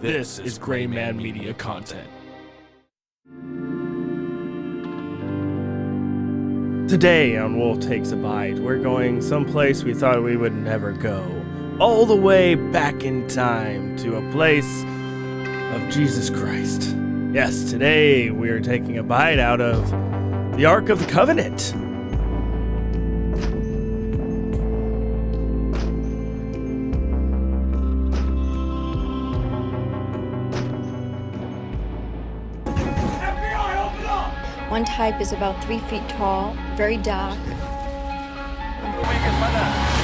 This is Gray Man Media content. Today on Wolf Takes a Bite, we're going someplace we thought we would never go. All the way back in time to a place of Jesus Christ. Yes, today we are taking a bite out of the Ark of the Covenant. One type is about 3 feet tall, very dark.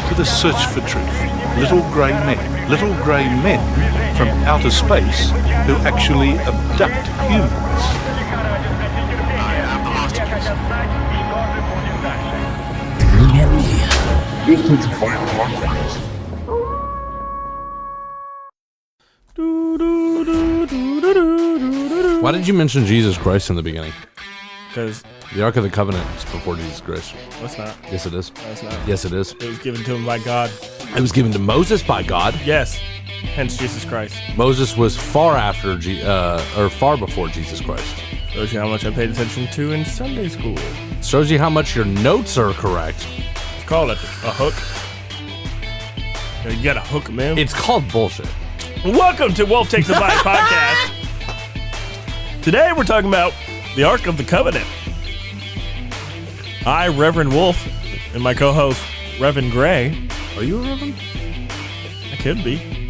To the search for truth, little grey men from outer space who actually abduct humans. Why did you mention Jesus Christ in the beginning? Because The Ark of the Covenant is before Jesus Christ. it's not. Yes, it is. No, it's not. Yes, it is. It was given to him by God. It was given to Moses by God. Yes. Hence Jesus Christ. Moses was far before Jesus Christ. Shows you how much I paid attention to in Sunday school. Shows you how much your notes are correct. It's called a hook. You got a hook, man. It's called bullshit. Welcome to Wolf Takes a Bite podcast. Today we're talking about the Ark of the Covenant. I, Reverend Wolf, and my co-host, Reverend Gray. Are you a reverend? I could be.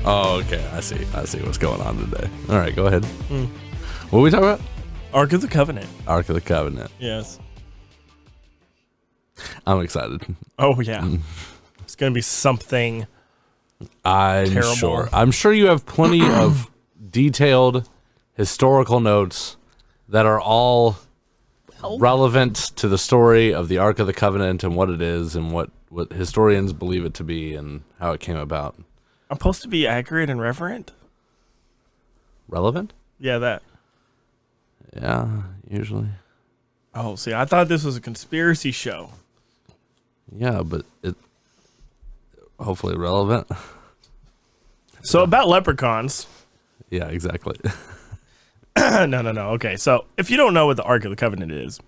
Oh, okay. I see what's going on today. All right, go ahead. What are we talking about? Ark of the Covenant. Ark of the Covenant. Yes. I'm excited. Oh, yeah. It's going to be something I'm terrible. sure. I'm sure you have plenty of detailed historical notes that are all relevant to the story of the Ark of the Covenant and what it is and what historians believe it to be and how it came about. I'm supposed to be accurate and reverent? Relevant? Yeah, that. Yeah, usually. Oh, see, I thought this was a conspiracy show. Yeah, but it hopefully relevant. So about leprechauns. Yeah, exactly. No. Okay, so if you don't know what the Ark of the Covenant is,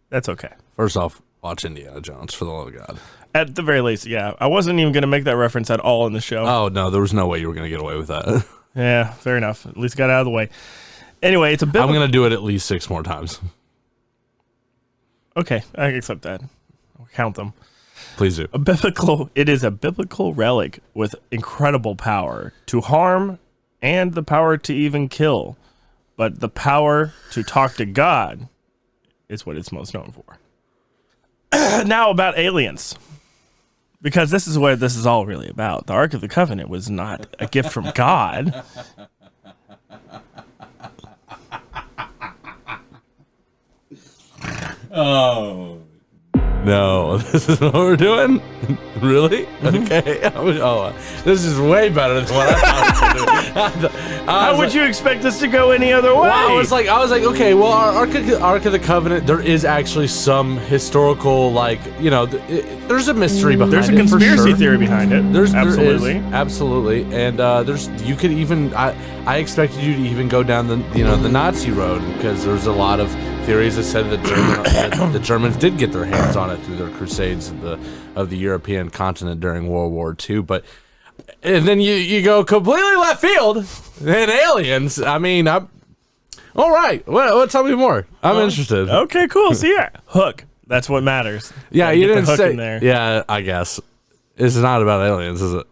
that's okay. First off, watch Indiana Jones, for the love of God. At the very least, yeah. I wasn't even going to make that reference at all in the show. Oh, no, there was no way you were going to get away with that. Yeah, fair enough. At least got it out of the way. Anyway, it's a bit. I'm going to do it at least 6 more times. Okay, I accept that. I'll count them. Please do. It is a biblical relic with incredible power to harm and the power to even kill. But the power to talk to God is what it's most known for. Now about aliens. Because this is what this is all really about. The Ark of the Covenant was not a gift from God. Oh. No, this is what we're doing? Really? Okay. Oh, this is way better than what I thought we were doing. How would you expect this to go any other way? Well, I was like, okay, well, our Ark of the Covenant, there is actually some historical, there's a mystery behind it. There's a conspiracy for sure. theory behind it. Absolutely. Absolutely. And you could even, I expected you to even go down the Nazi road, because there's a lot of theories that said that the Germans did get their hands on it through their crusades of the European continent during World War II. And then you go completely left field and aliens. I mean, all right. What? Tell me more. I'm interested. Okay, cool. See ya. Hook. That's what matters. Yeah, you didn't get the hook say. in there. Yeah, I guess it's not about aliens, is it?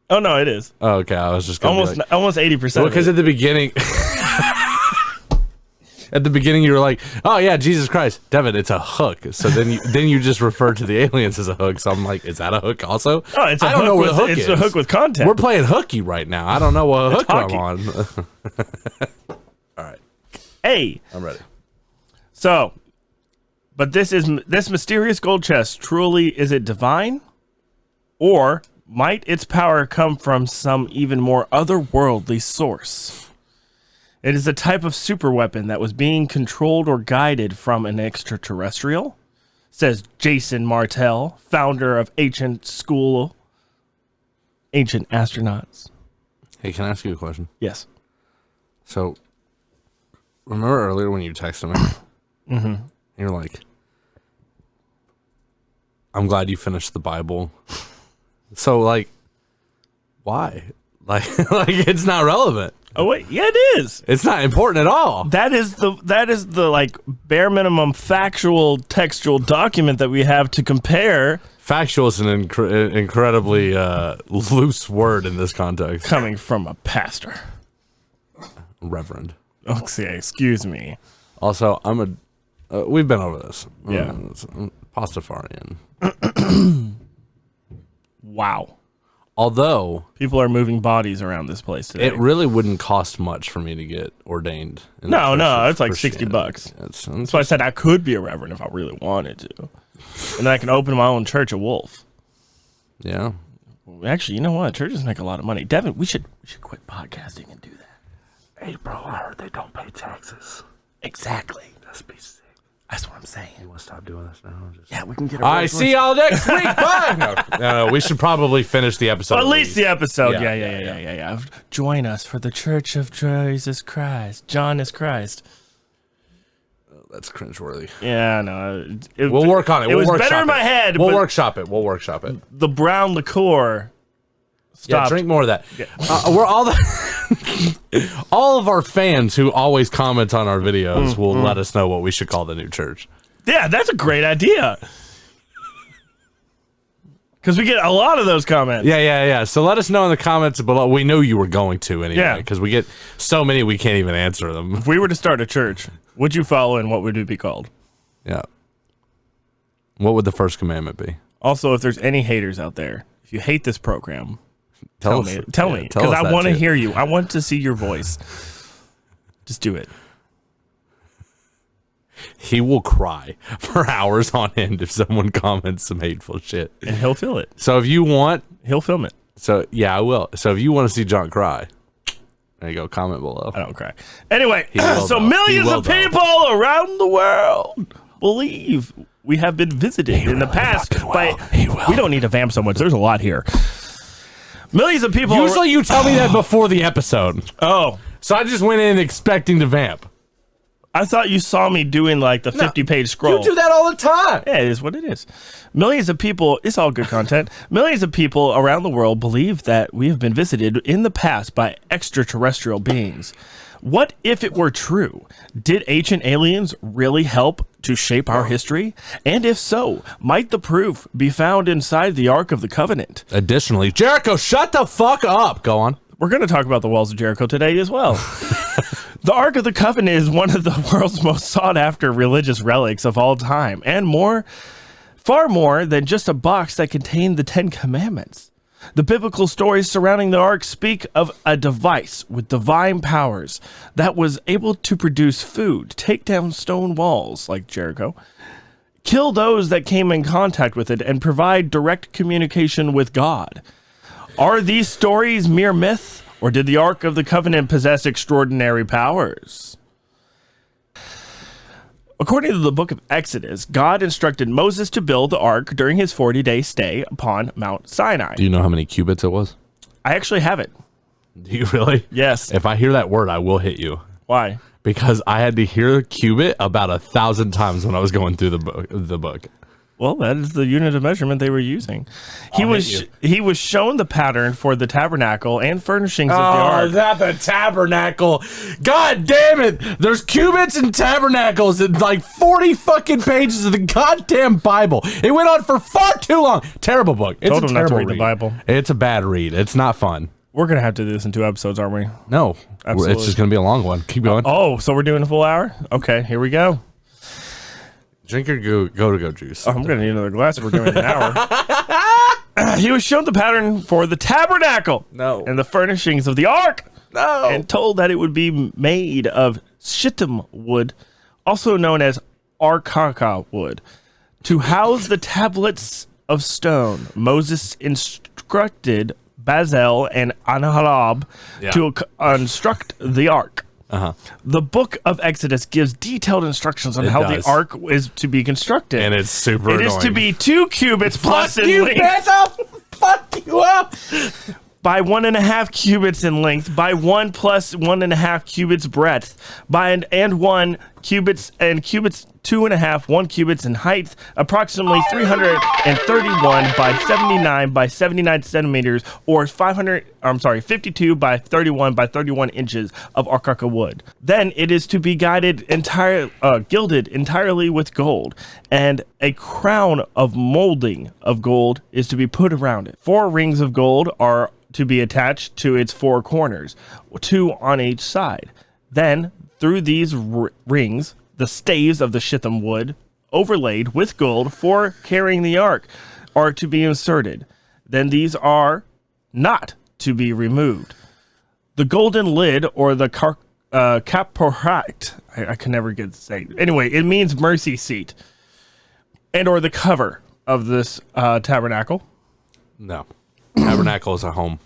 Oh no, it is. Oh, okay, I was just gonna almost 80%. Because at the beginning. At the beginning, you were like, "Oh yeah, Jesus Christ, Devin, it's a hook." So then you just refer to the aliens as a hook. So I'm like, "Is that a hook also?" Oh, it's a I don't hook know what with, a hook it's is. a hook with content. We're playing hooky right now. I don't know what hook I'm on. All right, hey, I'm ready. So, but this mysterious gold chest truly, is it divine, or might its power come from some even more otherworldly source? It is a type of superweapon that was being controlled or guided from an extraterrestrial, says Jason Martell, founder of Ancient School ancient astronauts. Hey, can I ask you a question? Yes. So, remember earlier when you texted me? Mm-hmm. You're like, I'm glad you finished the Bible. So, like, why? Like it's not relevant. Oh wait, yeah, it is. It's not important at all. That is the like bare minimum factual textual document that we have to compare. Factual is an incredibly loose word in this context. Coming from a pastor. Reverend. Okay, excuse me. Also, we've been over this. Yeah. Pastafarian. Wow. Although people are moving bodies around this place today. It really wouldn't cost much for me to get ordained. No, it's like $60. That's why I said I could be a reverend if I really wanted to. And then I can open my own church at Wolf. Yeah. Actually, you know what? Churches make a lot of money. Devin, we should quit podcasting and do that. Hey, bro, I heard they don't pay taxes. Exactly. That's be sick. That's what I'm saying. You want to stop doing this now? Yeah, we can get. I see y'all next week. Bye. No, we should probably finish the episode. Well, at least the episode. Yeah. Yeah. Join us for the Church of Jesus Christ. John is Christ. That's cringeworthy. Yeah, no. We'll work on it. It was better in my head. We'll workshop it. The brown liqueur. Stop. Yeah, drink more of that. Yeah. We're all of our fans who always comment on our videos will let us know what we should call the new church. Yeah, that's a great idea. Because we get a lot of those comments. Yeah. So let us know in the comments below. We know you were going to anyway. Because we get so many we can't even answer them. If we were to start a church, would you follow and what would it be called? Yeah. What would the first commandment be? Also, if there's any haters out there, if you hate this program, tell me. Because I want to hear you. I want to see your voice. Just do it. He will cry for hours on end if someone comments some hateful shit. And he'll feel it. So if you want... He'll film it. So, yeah, I will. So if you want to see John cry, there you go. Comment below. I don't cry. Anyway, so millions of people around the world believe we have been visited in the past by... We don't need to vamp so much. There's a lot here. Millions of people... Usually you tell me that before the episode. Oh. So I just went in expecting to vamp. I thought you saw me doing like the 50-page scroll. You do that all the time. Yeah, it is what it is. Millions of people, it's all good content. Millions of people around the world believe that we have been visited in the past by extraterrestrial beings. What if it were true? Did ancient aliens really help to shape our history? And if so, might the proof be found inside the Ark of the Covenant? Additionally, Jericho, shut the fuck up. Go on. We're going to talk about the walls of Jericho today as well. The Ark of the Covenant is one of the world's most sought-after religious relics of all time, and far more than just a box that contained the Ten Commandments. The biblical stories surrounding the Ark speak of a device with divine powers that was able to produce food, take down stone walls like Jericho, kill those that came in contact with it, and provide direct communication with God. Are these stories mere myth, or did the Ark of the Covenant possess extraordinary powers? According to the book of Exodus, God instructed Moses to build the ark during his 40-day stay upon Mount Sinai. Do you know how many cubits it was? I actually have it. Do you really? Yes. If I hear that word, I will hit you. Why? Because I had to hear cubit about 1,000 times when I was going through the book. Well, that is the unit of measurement they were using. He was shown the pattern for the tabernacle and furnishings of the ark. Oh, that the tabernacle. God damn it. There's cubits and tabernacles in like 40 fucking pages of the goddamn Bible. It went on for far too long. Terrible book. It's Told a him terrible not to read read. the Bible. It's a bad read. It's not fun. We're going to have to do this in 2 episodes, aren't we? No. Absolutely. It's just going to be a long one. Keep going. Oh, so we're doing a full hour? Okay, here we go. Drink your go juice. Oh, I'm going to need another glass if we're doing an hour. He was shown the pattern for the tabernacle. No. And the furnishings of the ark. No. And told that it would be made of shittim wood, also known as arcaca wood, to house the tablets of stone. Moses instructed Bazel and Anahalab to construct the ark. The book of Exodus gives detailed instructions on how the ark is to be constructed. And it's super annoying. It is to be 2 cubits plus Fuck you, Bethel! Fuck you up! by 1.5 cubits in length, by 1 plus 1.5 cubits breadth, by and 1 cubits and cubits 2.5, 1 cubits in height, approximately 331 by 79 by 79 centimeters, or 52 by 31 by 31 inches of Arkarka wood. Then it is to be gilded entirely with gold, and a crown of molding of gold is to be put around it. 4 rings of gold are to be attached to its 4 corners, 2 on each side. Then, through these rings, the staves of the shitham wood, overlaid with gold for carrying the ark, are to be inserted. Then these are not to be removed. The golden lid, or the caporite, I can never get to say. Anyway, it means mercy seat, and or the cover of this tabernacle. No. Tabernacle is a home.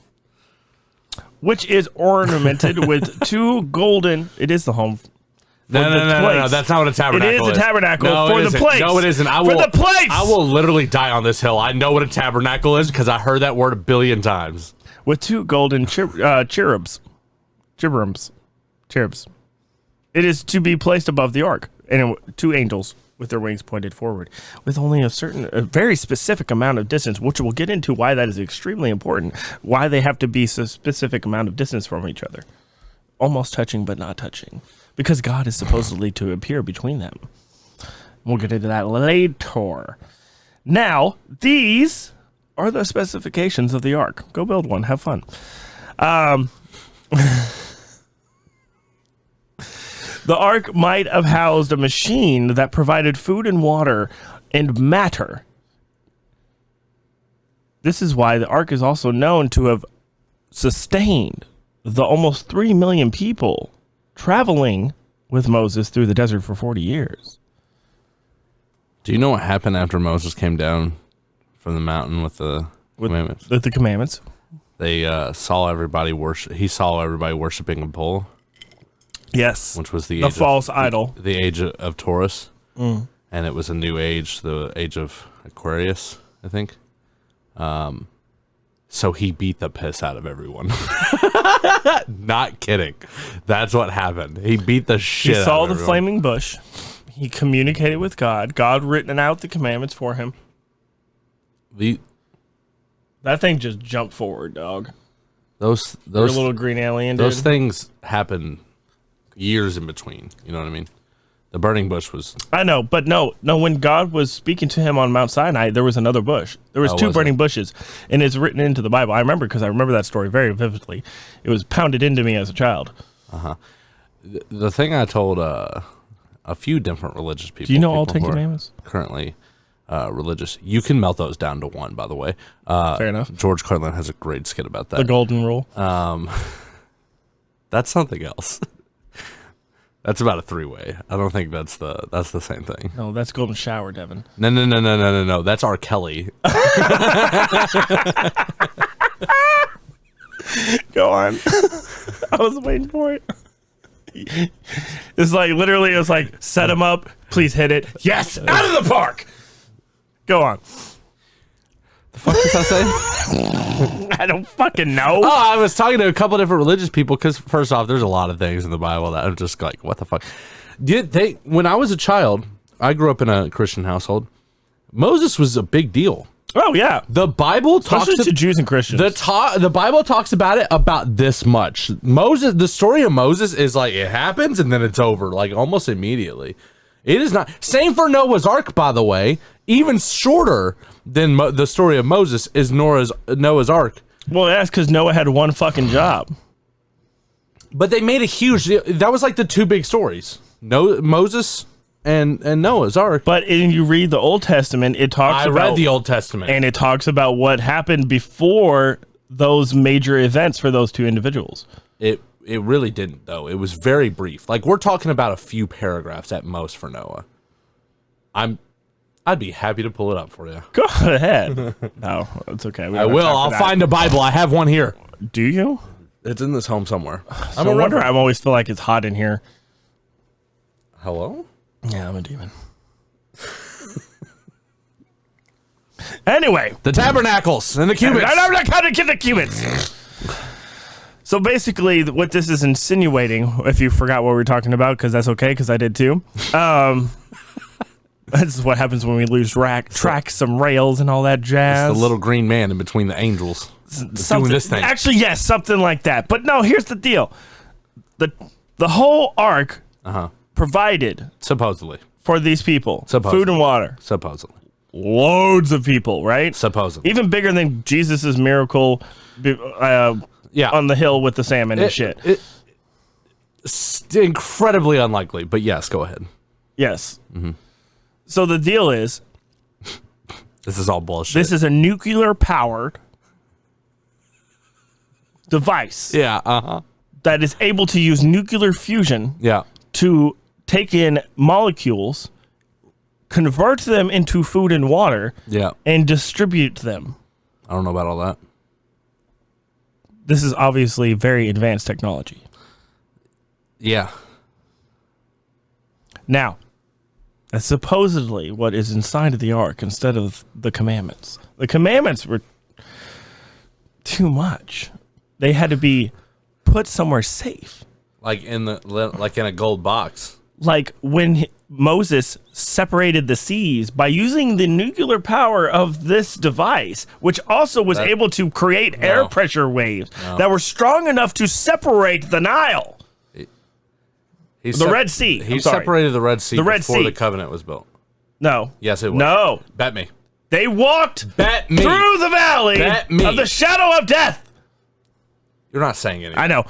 Which is ornamented with 2 golden... It is the home. No, that's not what a tabernacle is. It is a tabernacle for the plates. No, it isn't. For the plates! I will literally die on this hill. I know what a tabernacle is because I heard that word 1 billion times. With 2 golden cherubs. It is to be placed above the ark. And 2 angels with their wings pointed forward, with only a very specific amount of distance, which we'll get into why that is extremely important, why they have to be so specific amount of distance from each other. Almost touching, but not touching. Because God is supposedly to appear between them. We'll get into that later. Now, these are the specifications of the ark. Go build one. Have fun. The ark might have housed a machine that provided food and water and matter. This is why the ark is also known to have sustained the almost 3 million people traveling with Moses through the desert for 40 years. Do you know what happened after Moses came down from the mountain with the commandments? With the commandments? They saw everybody worship. He saw everybody worshiping a bull. Yes, which was the false idol, the age of Taurus, and it was a new age, the age of Aquarius, I think. So he beat the piss out of everyone. Not kidding. That's what happened. He beat the shit out of everyone. He saw the flaming bush. He communicated with God. God written out the commandments for him. That thing just jumped forward, dog. Those little green alien, dude. Those things happen years in between. You know what I mean? The burning bush was... I know, but no. When God was speaking to him on Mount Sinai, there was another bush. There was 2 burning bushes, and it's written into the Bible. I remember because I remember that story very vividly. It was pounded into me as a child. Uh-huh. The thing I told a few different religious people... Do you know all 10 commandments? Currently religious. You can melt those down to 1, by the way. Fair enough. George Carlin has a great skit about that. The golden rule. That's something else. That's about a 3-way. I don't think that's the same thing. No, that's golden shower, Devin. No. That's R. Kelly. Go on. I was waiting for it. It's like literally, it's like set him up. Please hit it. Yes, out of the park. Go on. The fuck was I saying? I don't fucking know. Oh, I was talking to a couple different religious people because, first off, there's a lot of things in the Bible that I'm just like, what the fuck? When I was a child, I grew up in a Christian household. Moses was a big deal. Oh yeah, the Bible talks to Jews and Christians. The Bible talks about it about this much. Moses, the story of Moses is like it happens and then it's over, like almost immediately. It is not. Same for Noah's Ark, by the way. Even shorter than the story of Moses is Noah's Ark. Well, that's because Noah had one fucking job. But they made a huge... That was like the 2 big stories. Moses and Noah's Ark. But when you read the Old Testament, it talks about... I read the Old Testament. And it talks about what happened before those major events for those 2 individuals. It really didn't, though. It was very brief. Like, we're talking about a few paragraphs at most for Noah. I'd be happy to pull it up for you. Go ahead. No, it's okay. I will. I'll find a Bible. I have one here. Do you? It's in this home somewhere. I wonder. I always feel like it's hot in here. Hello? Yeah, I'm a demon. Anyway, the tabernacles and the cubits. I'm not counting the cubits. So basically, what this is insinuating, if you forgot what we were talking about, because that's okay, because I did too. This is what happens when we lose tracks, some rails, and all that jazz. It's the little green man in between the angels doing this thing. Actually, yes, something like that. But no, here's the deal: the whole ark provided Supposedly. for these people Supposedly. food and water. Supposedly. Loads of people, right? Supposedly. Even bigger than Jesus's miracle on the hill with the salmon and shit. It's incredibly unlikely, but yes, go ahead. Yes. Mm-hmm. So the deal is, this is all bullshit. this is a nuclear-powered device that is able to use nuclear fusion to take in molecules, convert them into food and water, and distribute them. I don't know about all that. This is obviously very advanced technology. Yeah. Now, that's supposedly what is inside of the ark instead of the commandments. The commandments were too much. They had to be put somewhere safe. Like in a gold box. Like when Moses separated the seas by using the nuclear power of this device, which also was able to create air pressure waves that were strong enough to separate the Nile. The Red Sea. He separated the Red Sea before the covenant was built. No. Yes, it was. No. Bet me. They walked through the valley of the shadow of death. You're not saying anything. I know.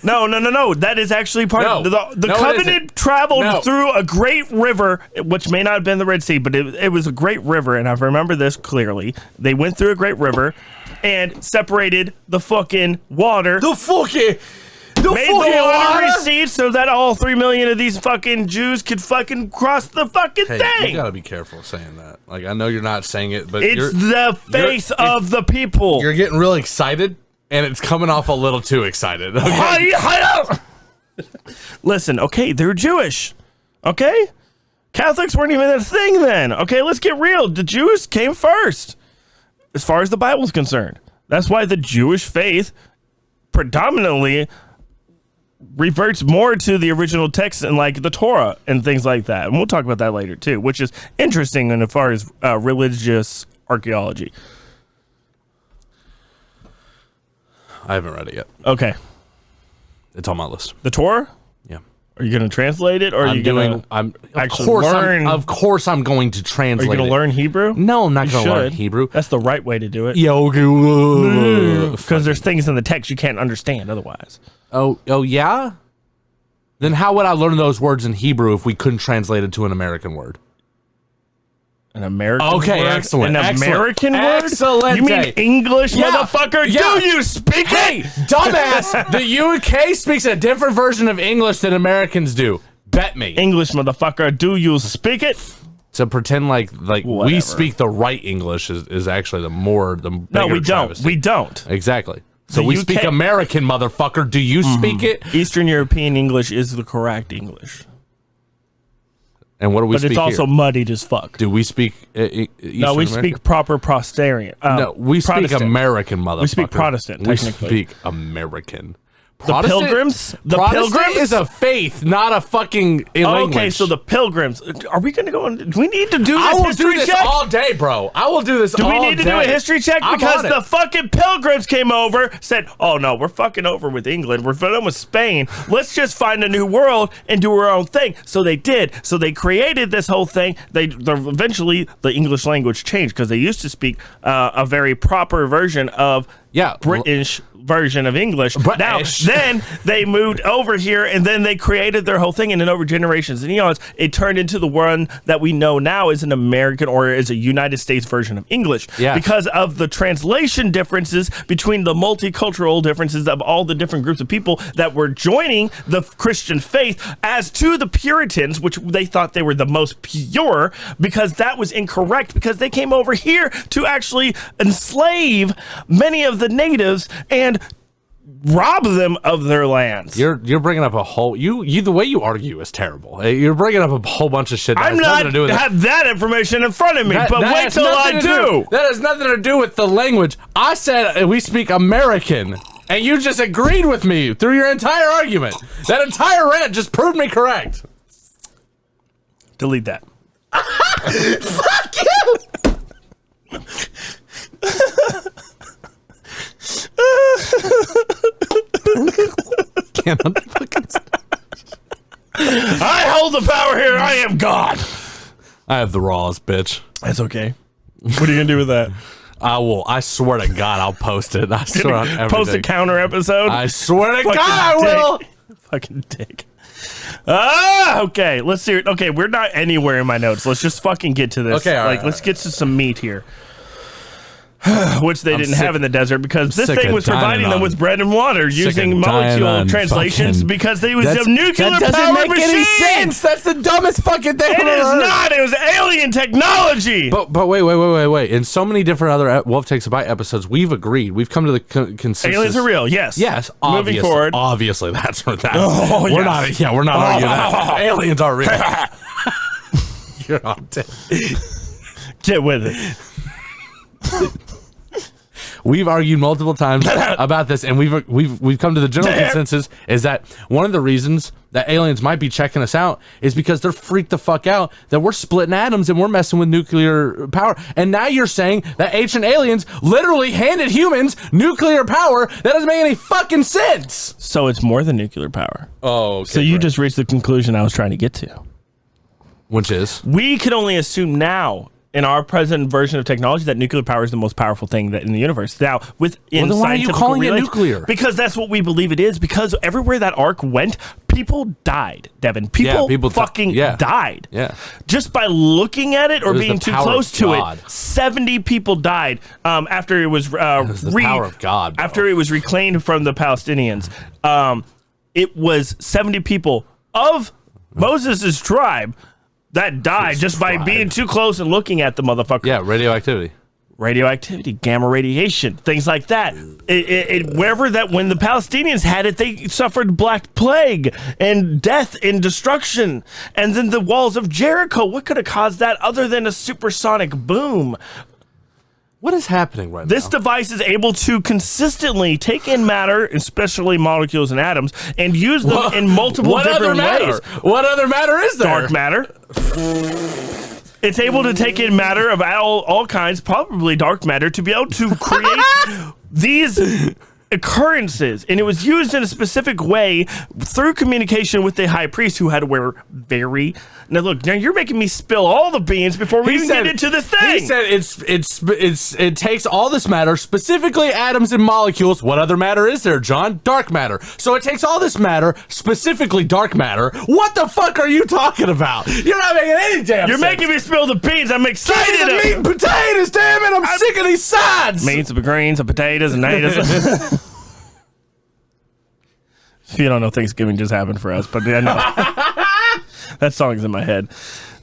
No. That is actually part of the covenant traveled through a great river, which may not have been the Red Sea, but it was a great river, and I remember this clearly. They went through a great river and separated the fucking water. Made the water recede so that all 3 million of these fucking Jews could fucking cross the fucking thing. You gotta be careful saying that. Like, I know you're not saying it, but it's the faith of the people. You're getting real excited, and it's coming off a little too excited. Okay? Listen, okay, they're Jewish. Okay? Catholics weren't even a thing then. Okay, let's get real. The Jews came first, as far as the Bible's concerned. That's why the Jewish faith predominantly reverts more to the original text and like the Torah and things like that. And we'll talk about that later too, which is interesting in as far as religious archaeology. I haven't read it yet. Okay. It's on my list. The Torah? Yeah. Are you going to translate it, or are you going to actually learn? Of course I'm going to translate it. Are you going to learn Hebrew? No, I'm not going to learn Hebrew. That's the right way to do it. Because there's things in the text you can't understand otherwise. Oh, yeah? Then how would I learn those words in Hebrew if we couldn't translate it to an American word? An American word? Excellent. An American word? Excellent. You mean English, motherfucker? Yeah. Do you speak it? Dumbass! The UK speaks a different version of English than Americans do. Bet me. English, motherfucker. Do you speak it? To pretend like we speak the right English is actually the bigger No, we don't. travesty. We don't. Exactly. So The we UK speak American, motherfucker. Do you speak it? Eastern European English is the correct English. And what do we But speak it's also here? muddied as fuck. Do we speak Eastern No, we American? speak proper Protestant. No, we speak Protestant. American, motherfucker. We speak Protestant, technically. We speak American. The Pilgrims? The Protestant Pilgrims? is a faith, not a fucking language. Okay, so the Pilgrims. Are we going to go on? Do we need to do this I will history do this check? all day, bro. I will do this all day. Do we need to do a history check? I'm Because on the it. fucking Pilgrims came over, said, oh no, we're fucking over with England. We're done with Spain. Let's just find a new world and do our own thing. So they did. So they created this whole thing. Eventually, the English language changed because they used to speak a very proper version of British version of English. Now, then they moved over here and then they created their whole thing, and then over generations and eons, it turned into the one that we know now is an American or is a United States version of English. Yes. Because of the translation differences between the multicultural differences of all the different groups of people that were joining the Christian faith as to the Puritans, which they thought they were the most pure, because that was incorrect because they came over here to actually enslave many of the natives and rob them of their lands. You're bringing up a whole you the way you argue is terrible. You're bringing up a whole bunch of shit. That I'm has not nothing to do with have that information in front of me, but that wait has till I nothing to do. That has nothing to do with the language. I said we speak American, and you just agreed with me through your entire argument. That entire rant just proved me correct. Delete that. Fuck you! I hold the power here. I am God. I have the raws, bitch. That's okay. What are you gonna do with that? I will. I swear to God, I'll post it. I swear on everything. Post a counter episode. I swear to Fucking God, I will. dick. Fucking dick. Okay. Let's see. Okay, we're not anywhere in my notes. Let's just fucking get to this. Okay, all right, let's get to some meat here. Which they didn't have in the desert because this sick thing of was dying providing them on- with bread and water using of dying molecule on translations fucking- because they was a That nuclear doesn't powered make machine. any sense. That's the dumbest fucking thing. It I've ever is heard. not. It was alien technology. But wait. In so many different other Wolf Takes a Bite episodes, we've agreed. We've come to the consensus. Aliens are real. Yes. Yes. Moving Obviously, forward. Obviously, that's what that. Oh, we're yes. not. Yeah, we're not arguing that. Aliens are real. You're on dead. Get with it. We've argued multiple times about this, and we've come to the general consensus is that one of the reasons that aliens might be checking us out is because they're freaked the fuck out that we're splitting atoms and we're messing with nuclear power. And now you're saying that ancient aliens literally handed humans nuclear power. That doesn't make any fucking sense. So it's more than nuclear power. Oh, okay, So you just reached the conclusion I was trying to get to. which is We can only assume now, in our present version of technology, that nuclear power is the most powerful thing that in the universe. Now, within then why are you scientific calling it relation- nuclear? Because that's what we believe it is. Because everywhere that ark went, people died, Devin. People fucking died. Yeah. Just by looking at it or was being the too power close of to God. it, 70 people died after it was, the power of God, bro. after it was reclaimed from the Palestinians. It was 70 people of Moses' tribe that died just by being too close and looking at the motherfucker. yeah, radioactivity, Gamma radiation, things like that. Wherever that, when the Palestinians had it, they suffered Black Plague and death and destruction. And then the walls of Jericho, what could have caused that other than a supersonic boom? What is happening right This now? device is able to consistently take in matter, especially molecules and atoms, and use them in multiple different ways. What other matter is there? Dark matter. It's able to take in matter of all kinds, probably dark matter, to be able to create these occurrences. And it was used in a specific way through communication with the high priest, who had to wear very... Now look, now you're making me spill all the beans before we even get into this thing. He said it takes all this matter, specifically atoms and molecules. What other matter is there, John? Dark matter. So it takes all this matter, specifically dark matter. What the fuck are you talking about? You're not making any damn You're sense. making me spill the beans. I'm excited. Give me the meat and potatoes, damn it! I'm sick of these sides. Meats and greens and potatoes and natives. If you don't know, Thanksgiving just happened for us, but I know. That song's in my head.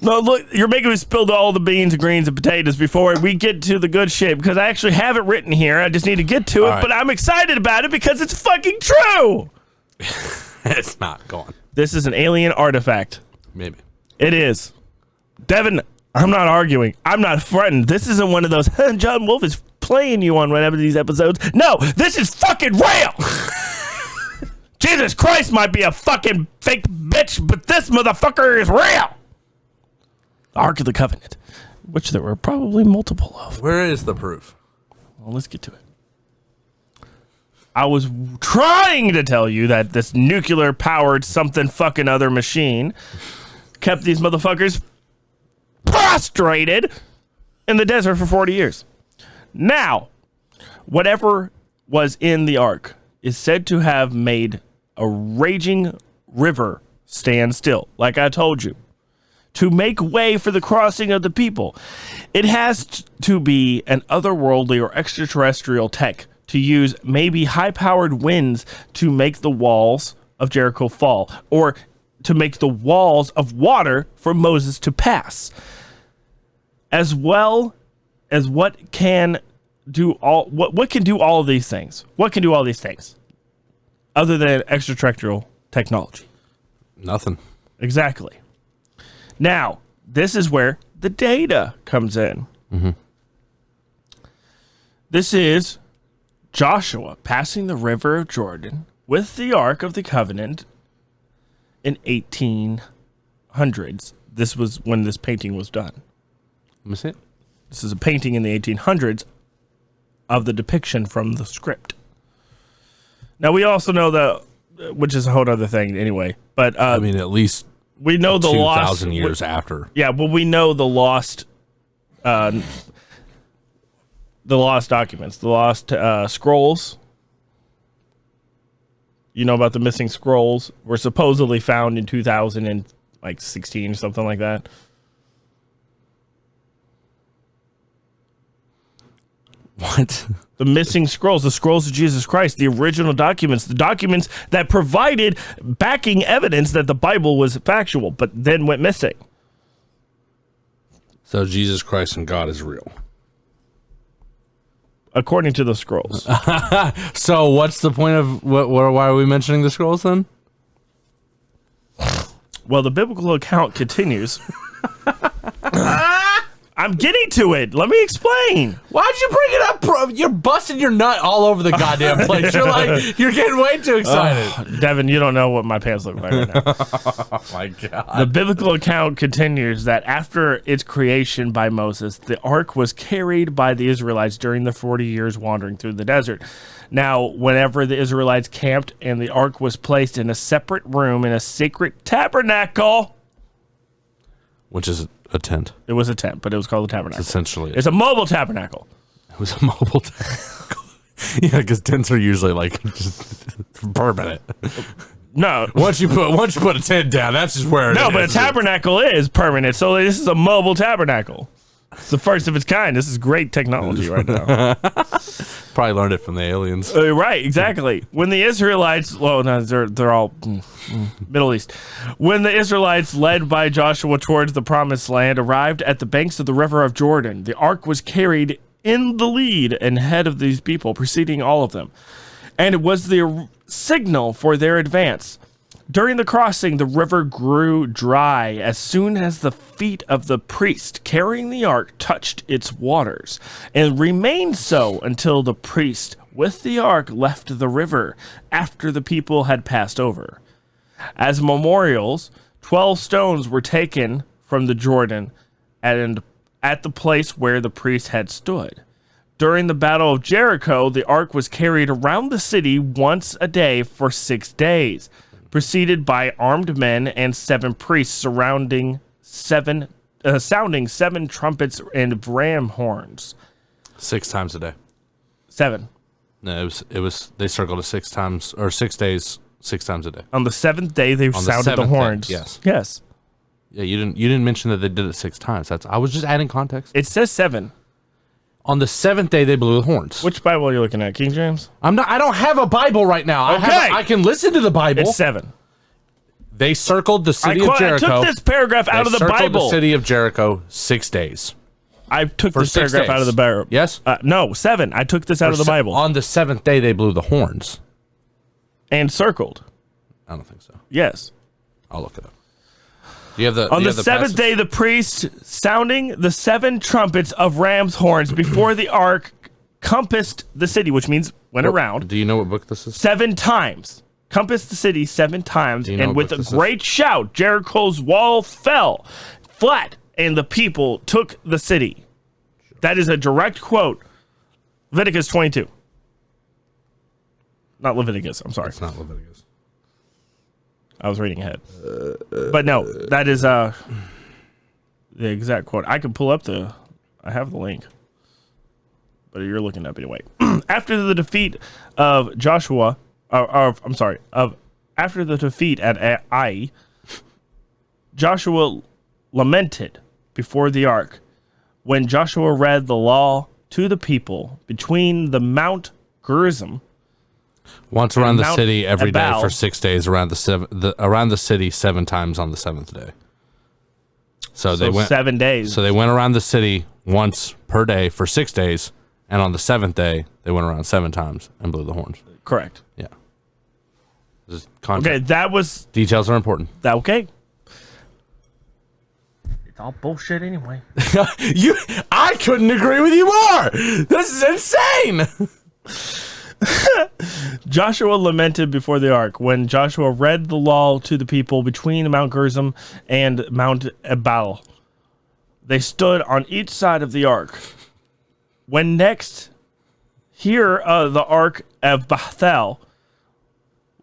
No, look, you're making me spill all the beans and greens and potatoes before we get to the good shit, because I actually have it written here. I just need to get to it, right. but I'm excited about it because it's fucking true. It's not gone. This is an alien artifact. Maybe. It is. Devin, I'm not arguing. I'm not frightened. This isn't one of those, John Wolf is playing you on whatever these episodes. No, this is fucking real. Jesus Christ might be a fucking fake bitch, but this motherfucker is real. The Ark of the Covenant, which there were probably multiple of. Where is the proof? Well, let's get to it. I was trying to tell you that this nuclear-powered something fucking other machine kept these motherfuckers prostrated in the desert for 40 years. Now, whatever was in the Ark is said to have made a raging river stand still, like I told you, to make way for the crossing of the people. It has to be an otherworldly or extraterrestrial tech to use maybe high-powered winds to make the walls of Jericho fall, or to make the walls of water for Moses to pass, as well as what can do all of these things. What can do all these things? other than extraterrestrial technology? Nothing. Exactly. Now, this is where the data comes in. This is Joshua passing the river of Jordan with the Ark of the Covenant in 1800s. This was when this painting was done. Let me see it. This is a painting in the 1800s of the depiction from the script. Now, we also know that, which is a whole other thing anyway, but I mean, at least we know the 2,000 years after. Yeah, well, we know the lost documents, the lost scrolls. You know about the missing scrolls were supposedly found in 2016 or something like that. What? The missing scrolls, the scrolls of Jesus Christ, the original documents, the documents that provided backing evidence that the Bible was factual, but then went missing. So Jesus Christ and God is real. According to the scrolls. So what's the point of why are we mentioning the scrolls then? Well, the biblical account continues. I'm getting to it. Let me explain. Why'd you bring it up, bro? You're busting your nut all over the goddamn place. You're getting way too excited. Devin, you don't know what my pants look like right now. Oh my God. The biblical account continues that after its creation by Moses, the ark was carried by the Israelites during the 40 years wandering through the desert. Now, whenever the Israelites camped and the ark was placed in a separate room in a sacred tabernacle, Which is a tent. it was a tent, but it was called a tabernacle. Essentially. It's a mobile tabernacle. It was a mobile tabernacle. Yeah, because tents are usually like just permanent. No. Once you put a tent down, that's just where it is. No, but a tabernacle is permanent, so this is a mobile tabernacle. It's the first of its kind. This is great technology right now. Probably learned it from the aliens. Right, exactly. When the Israelites, well, no, they're all Middle East. When the Israelites, led by Joshua towards the promised land, arrived at the banks of the river of Jordan, the ark was carried in the lead and head of these people, preceding all of them. And it was the signal for their advance. During the crossing, the river grew dry as soon as the feet of the priest carrying the ark touched its waters, and remained so until the priest with the ark left the river after the people had passed over. As memorials, 12 stones were taken from the Jordan and at the place where the priest had stood. During the Battle of Jericho, the ark was carried around the city once a day for 6 days, preceded by armed men and 7 priests sounding 7 trumpets and ram horns. 6 times a day. 7. No, it was they circled it 6 times or 6 days, 6 times a day. On the 7th day, they sounded the horns. Day, yes. Yes. Yeah, you didn't mention that they did it 6 times. I was just adding context. It says 7. On the 7th day, they blew the horns. Which Bible are you looking at? King James? I don't have a Bible right now. Okay. I can listen to the Bible. It's 7. They circled the city of Jericho. I took this paragraph out of the Circled Bible. the city of Jericho 6 days. I took For this 6 paragraph out of the days. Bible. Yes? No, 7. I took this out of the Bible. On the 7th day, they blew the horns. And circled. I don't think so. Yes. I'll look it up. Do you have the On the 7th passage? Day, the priest sounding the 7 trumpets of ram's horns before the ark compassed the city, which means went around. Do you know what book this is? 7 times. Compassed the city 7 times, Do you know and what with book a this great shout, Jericho's wall fell flat, and the people took the city. That is a direct quote. Leviticus 22. Not Leviticus, I'm sorry. It's not Leviticus. I was reading ahead. But no, that is the exact quote. I can pull up I have the link. But you're looking up anyway. After the defeat of Joshua, after the defeat at Ai, Joshua lamented before the ark. When Joshua read the law to the people between the Mount Gerizim, once around the Mount city every day Ebal. for 6 days, around the city 7 times on the 7th day. So they went 7 days. So they went around the city once per day for 6 days, and on the 7th day they went around 7 times and blew the horns. Correct. Yeah. Just context. Okay, that was Details are important. that. Okay. It's all bullshit anyway. I couldn't agree with you more. This is insane. Joshua lamented before the ark. When Joshua read the law to the people between Mount Gerizim and Mount Ebal, they stood on each side of the ark. When next hear the ark of Bethel,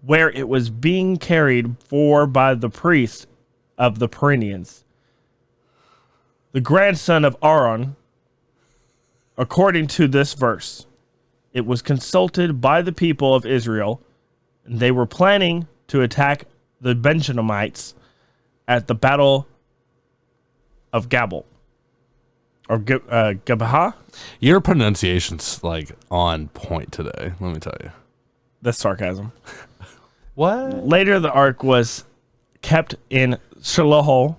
where it was being carried for by the priest of the Perennians, the grandson of Aaron, according to this verse, it was consulted by the people of Israel, and they were planning to attack the Benjamites at the battle of Gabal. Or Gabah? Your pronunciation's like on point today, let me tell you. That's sarcasm. What? Later, the ark was kept in Shiloh.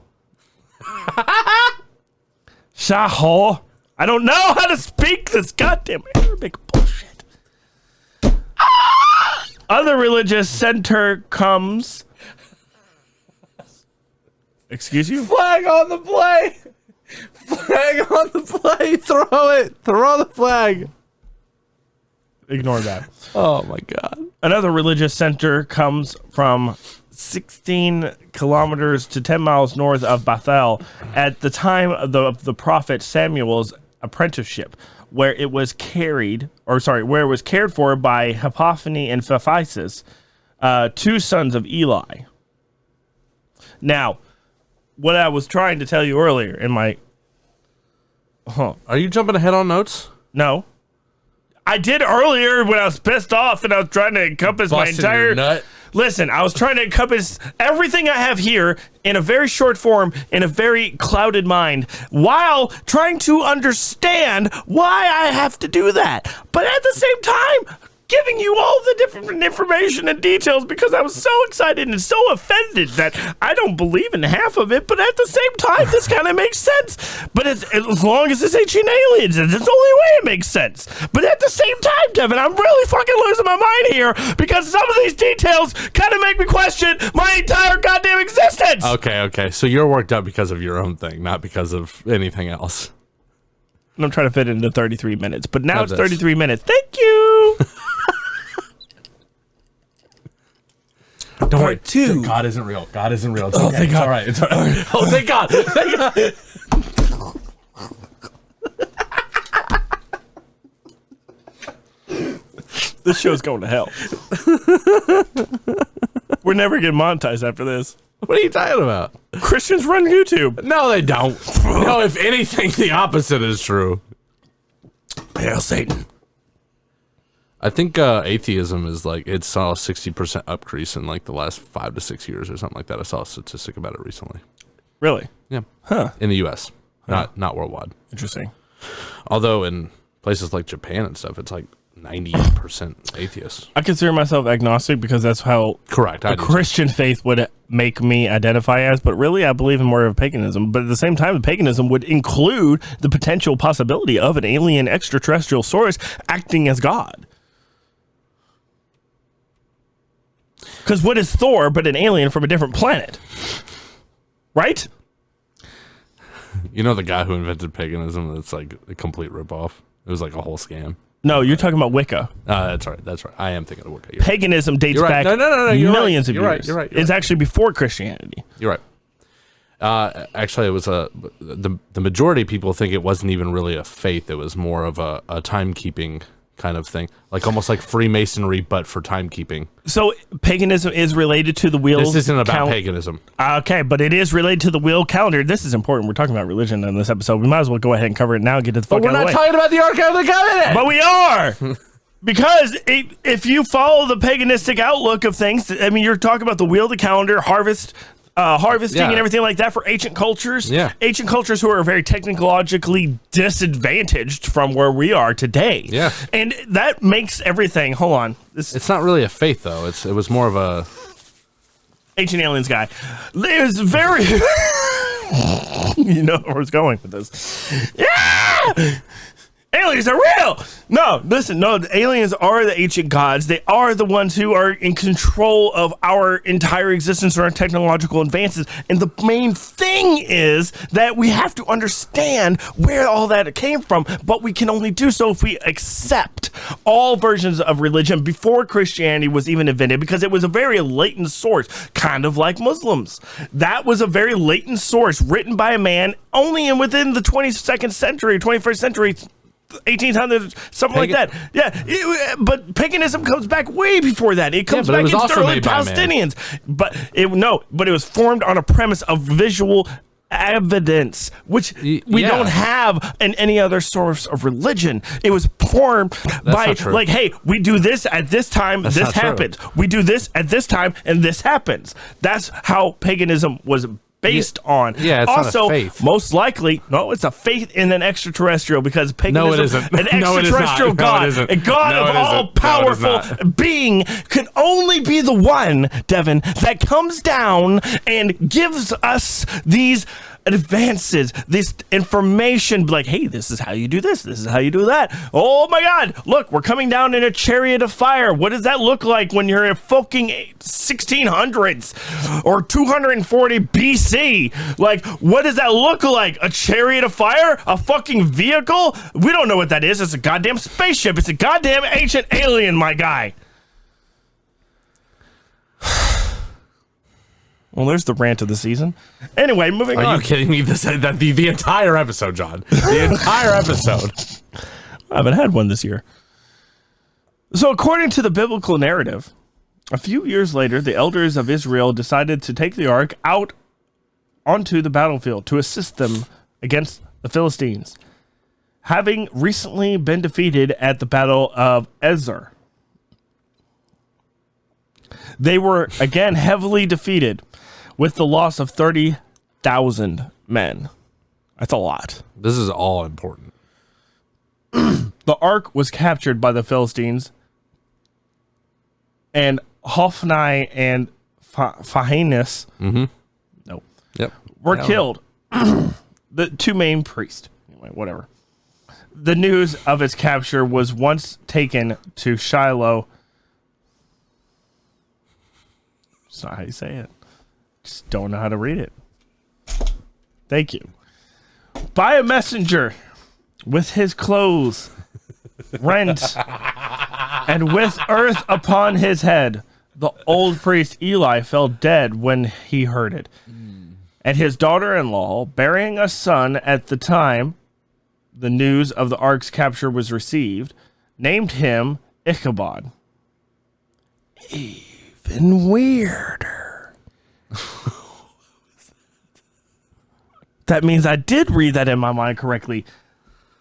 Shahol. I don't know how to speak this goddamn Arabic bullshit. Other religious center comes. Excuse you? Flag on the play. Flag on the play. Throw it. Throw the flag. Ignore that. Oh my God. Another religious center comes from 16 kilometers to 10 miles north of Bethel at the time of the prophet Samuel's apprenticeship, where it was cared for by Hophni and Phaphaisis, two sons of Eli. Now, what I was trying to tell you earlier in my... Are you jumping ahead on notes? No. I did earlier when I was pissed off and I was trying to encompass Busting my entire... your nut. Listen, I was trying to encompass everything I have here in a very short form, in a very clouded mind, while trying to understand why I have to do that. But at the same time, giving you all the different information and details because I was so excited and so offended that I don't believe in half of it. But at the same time, this kind of makes sense. But as long as it's ancient aliens, it's the only way it makes sense. But at the same time, Devin, I'm really fucking losing my mind here because some of these details kind of make me question my entire goddamn existence. Okay. So you're worked up because of your own thing, not because of anything else. And I'm trying to fit it into 33 minutes, but now How's it's this? 33 minutes. Thank you. Don't worry. Part two. God isn't real. God isn't real. It's Oh, okay. thank God. It's all right. It's all right. Oh, thank God. Thank God. This show's going to hell. We're never getting monetized after this. What are you talking about? Christians run YouTube. No, they don't. No, if anything, the opposite is true. Hail Satan. I think atheism is like, it saw a 60% increase in like the last 5 to 6 years or something like that. I saw a statistic about it recently. Really? Yeah. Huh. In the U.S., not worldwide. Interesting. Although in places like Japan and stuff, it's like 98% atheists. I consider myself agnostic because that's how Correct. the Christian faith would make me identify as, but really I believe in more of paganism. But at the same time, the paganism would include the potential possibility of an alien extraterrestrial source acting as God. Because what is Thor but an alien from a different planet? Right? You know the guy who invented paganism that's like a complete ripoff? It was like a whole scam. No, you're talking about Wicca. That's right. That's right. I am thinking of Wicca. Paganism dates You're right. back No, you're millions right. of years. You're right. It's actually before Christianity. You're right. Actually, it was the majority of people think it wasn't even really a faith. It was more of a timekeeping kind of thing, like almost like Freemasonry, but for timekeeping. So paganism is related to the wheel. This isn't about paganism. Okay, but it is related to the wheel calendar. This is important. We're talking about religion in this episode. We might as well go ahead and cover it now and get to the fuck But we're out of the not way. talking about the Ark of the Covenant. But we are. Because if you follow the paganistic outlook of things, I mean, you're talking about the wheel of the calendar, harvesting and everything like that for ancient cultures. Yeah. Ancient cultures who are very technologically disadvantaged from where we are today. Yeah. And that makes everything, hold on. It's not really a faith, though. It was more of a... Ancient Aliens guy. There's very... you know where I was going with this. Yeah! aliens are real. No, listen, no, the aliens are the ancient gods. They are the ones who are in control of our entire existence or our technological advances. And the main thing is that we have to understand where all that came from, but we can only do so if we accept all versions of religion before Christianity was even invented, because it was a very latent source, kind of like Muslims. That was a very latent source written by a man only within the 22nd century, 21st century, 1800s, something like that. Yeah, but paganism comes back way before that. It comes back against the early Palestinians. But it was formed on a premise of visual evidence, which we don't have in any other source of religion. It was formed by, like, hey, we do this at this time, this happens. We do this at this time, and this happens. That's how paganism was based on. Yeah, it's also, not a faith. Most likely, no, it's a faith in an extraterrestrial, because paganism, no, it isn't. An extraterrestrial god, a god of all-powerful being, can only be the one, Devin, that comes down and gives us these advances, this information, like, hey, this is how you do this is how you do that. Oh my god, look, we're coming down in a chariot of fire. What does that look like when you're in fucking 1600s or 240 BC? Like, what does that look like? A chariot of fire? A fucking vehicle? We don't know what that is. It's a goddamn spaceship. It's a goddamn ancient alien, my guy. Well, there's the rant of the season. Anyway, moving on. Are you kidding me? The entire episode, John. The entire episode. I haven't had one this year. So, according to the biblical narrative, a few years later, the elders of Israel decided to take the ark out onto the battlefield to assist them against the Philistines, having recently been defeated at the Battle of Ezer. They were again heavily defeated, with the loss of 30,000 men. That's a lot. This is all important. The ark was captured by the Philistines, and Hophni and Phinehas were killed. The two main priests. Anyway, whatever. The news of its capture was once taken to Shiloh. That's not how you say it. Just don't know how to read it. Thank you. By a messenger with his clothes rent and with earth upon his head. The old priest Eli fell dead when he heard it. And his daughter-in-law, bearing a son at the time the news of the ark's capture was received, named him Ichabod. Even weirder. That means I did read that in my mind correctly.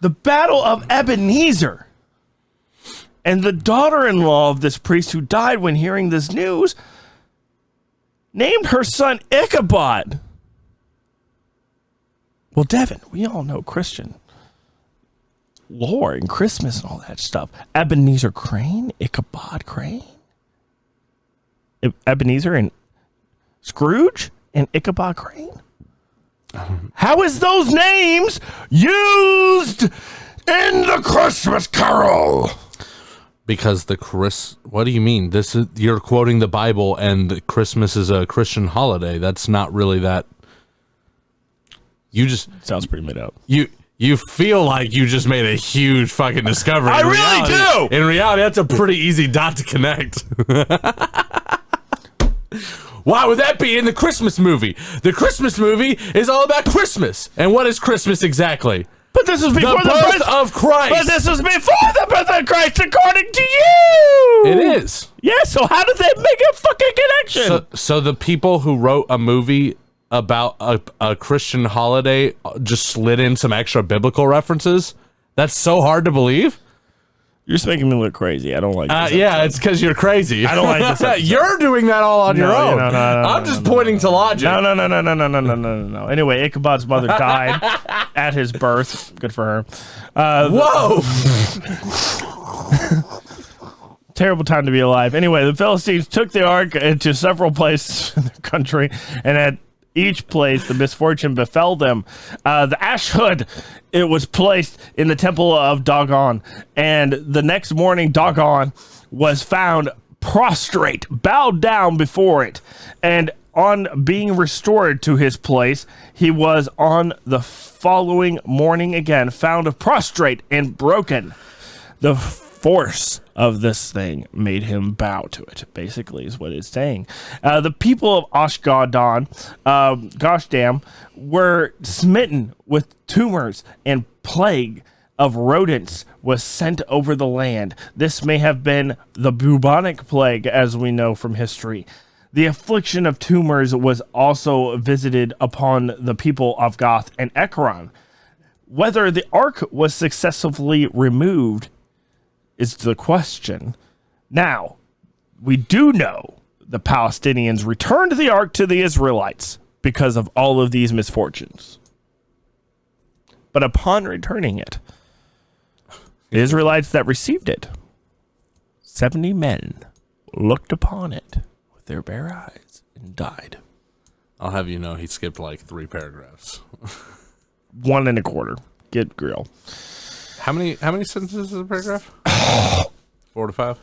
The Battle of Ebenezer. And the daughter-in-law of this priest who died when hearing this news named her son Ichabod. Well, Devin, we all know Christian lore and Christmas and all that stuff. Ebenezer Crane? Ichabod Crane? Ebenezer and Scrooge and Ichabod Crane? How is those names used in the Christmas Carol? Because what do you mean? You're quoting the Bible, and Christmas is a Christian holiday. That's not really that. You just sounds pretty made up. You feel like you just made a huge fucking discovery. I really do. In reality, that's a pretty easy dot to connect. Why would that be in the Christmas movie? The Christmas movie is all about Christmas. And what is Christmas exactly? But this was before the birth of Christ. But this was before the birth of Christ, according to you. It is. Yeah, so how did they make a fucking connection? So the people who wrote a movie about a Christian holiday just slid in some extra biblical references? That's so hard to believe? You're just making me look crazy. I don't like this. Yeah, it's because you're crazy. I don't like this. You're doing that all on your own. No, I'm just pointing to logic. No. Anyway, Ichabod's mother died at his birth. Good for her. Whoa! Terrible time to be alive. Anyway, the Philistines took the ark into several places in their country, and at each place the misfortune befell them. The ash hood, it was placed in the temple of Dagon, and the next morning Dagon was found prostrate, bowed down before it, and on being restored to his place, he was on the following morning again found prostrate and broken. The force of this thing made him bow to it, basically, is what it's saying. The people of Ashgadon, gosh damn, were smitten with tumors, and plague of rodents was sent over the land. This may have been the bubonic plague, as we know from history. The affliction of tumors was also visited upon the people of Goth and Ekron. Whether the ark was successfully removed is the question. Now, we do know the Palestinians returned the ark to the Israelites because of all of these misfortunes. But upon returning it, the Israelites that received it, 70 men looked upon it with their bare eyes and died. I'll have you know he skipped like 3 paragraphs. 1 1/4. Get grill. How many sentences is a paragraph? 4 to 5?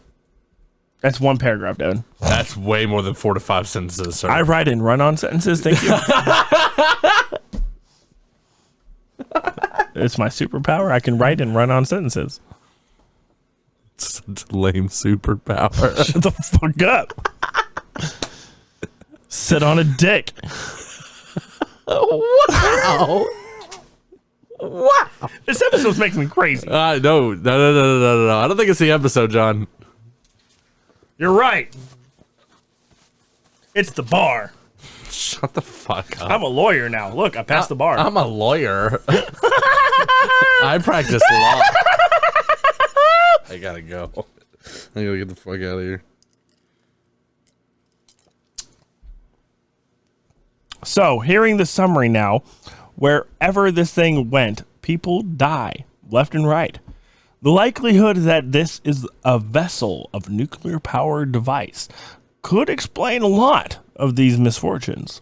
That's 1 paragraph, Devin. That's way more than 4 to 5 sentences, sir. I write and run on sentences, thank you. It's my superpower. I can write and run on sentences. Such a lame superpower. Shut the fuck up. Sit on a dick. Wow. Wow. This episode's making me crazy. No. I don't think it's the episode, John. You're right. It's the bar. Shut the fuck up. I'm a lawyer now. Look, I passed the bar. I'm a lawyer. I practice law. I gotta go. I gotta get the fuck out of here. So, hearing the summary now, wherever this thing went, people die left and right. The likelihood that this is a vessel of nuclear powered device could explain a lot of these misfortunes.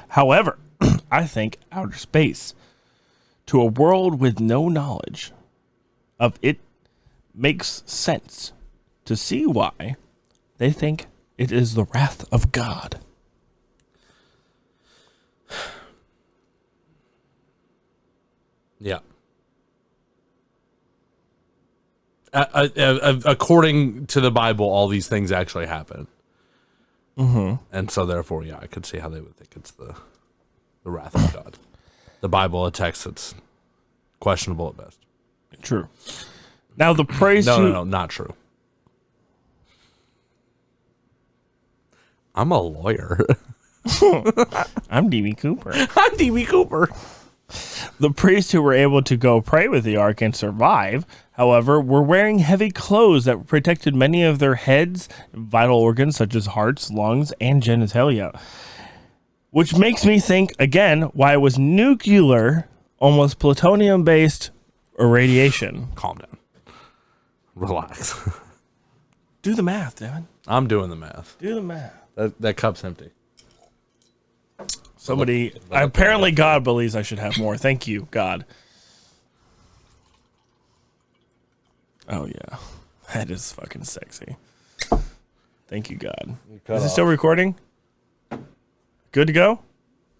However, I think outer space to a world with no knowledge of it makes sense to see why they think it is the wrath of God. Yeah. According to the Bible, all these things actually happen. Mm-hmm. And so, therefore, yeah, I could see how they would think it's the wrath of God. The Bible, a text that's questionable at best. True. Now, the praise No, not true. I'm a lawyer. I'm D.B. Cooper. I'm D.B. Cooper. The priests who were able to go pray with the ark and survive, however, were wearing heavy clothes that protected many of their heads, vital organs such as hearts, lungs, and genitalia. Which makes me think, again, why it was nuclear, almost plutonium-based irradiation. Calm down. Relax. Do the math, Devin. I'm doing the math. Do the math. That cup's empty. Somebody, apparently God believes I should have more. Thank you, God. Oh, yeah. That is fucking sexy. Thank you, God. Is it still recording? Good to go?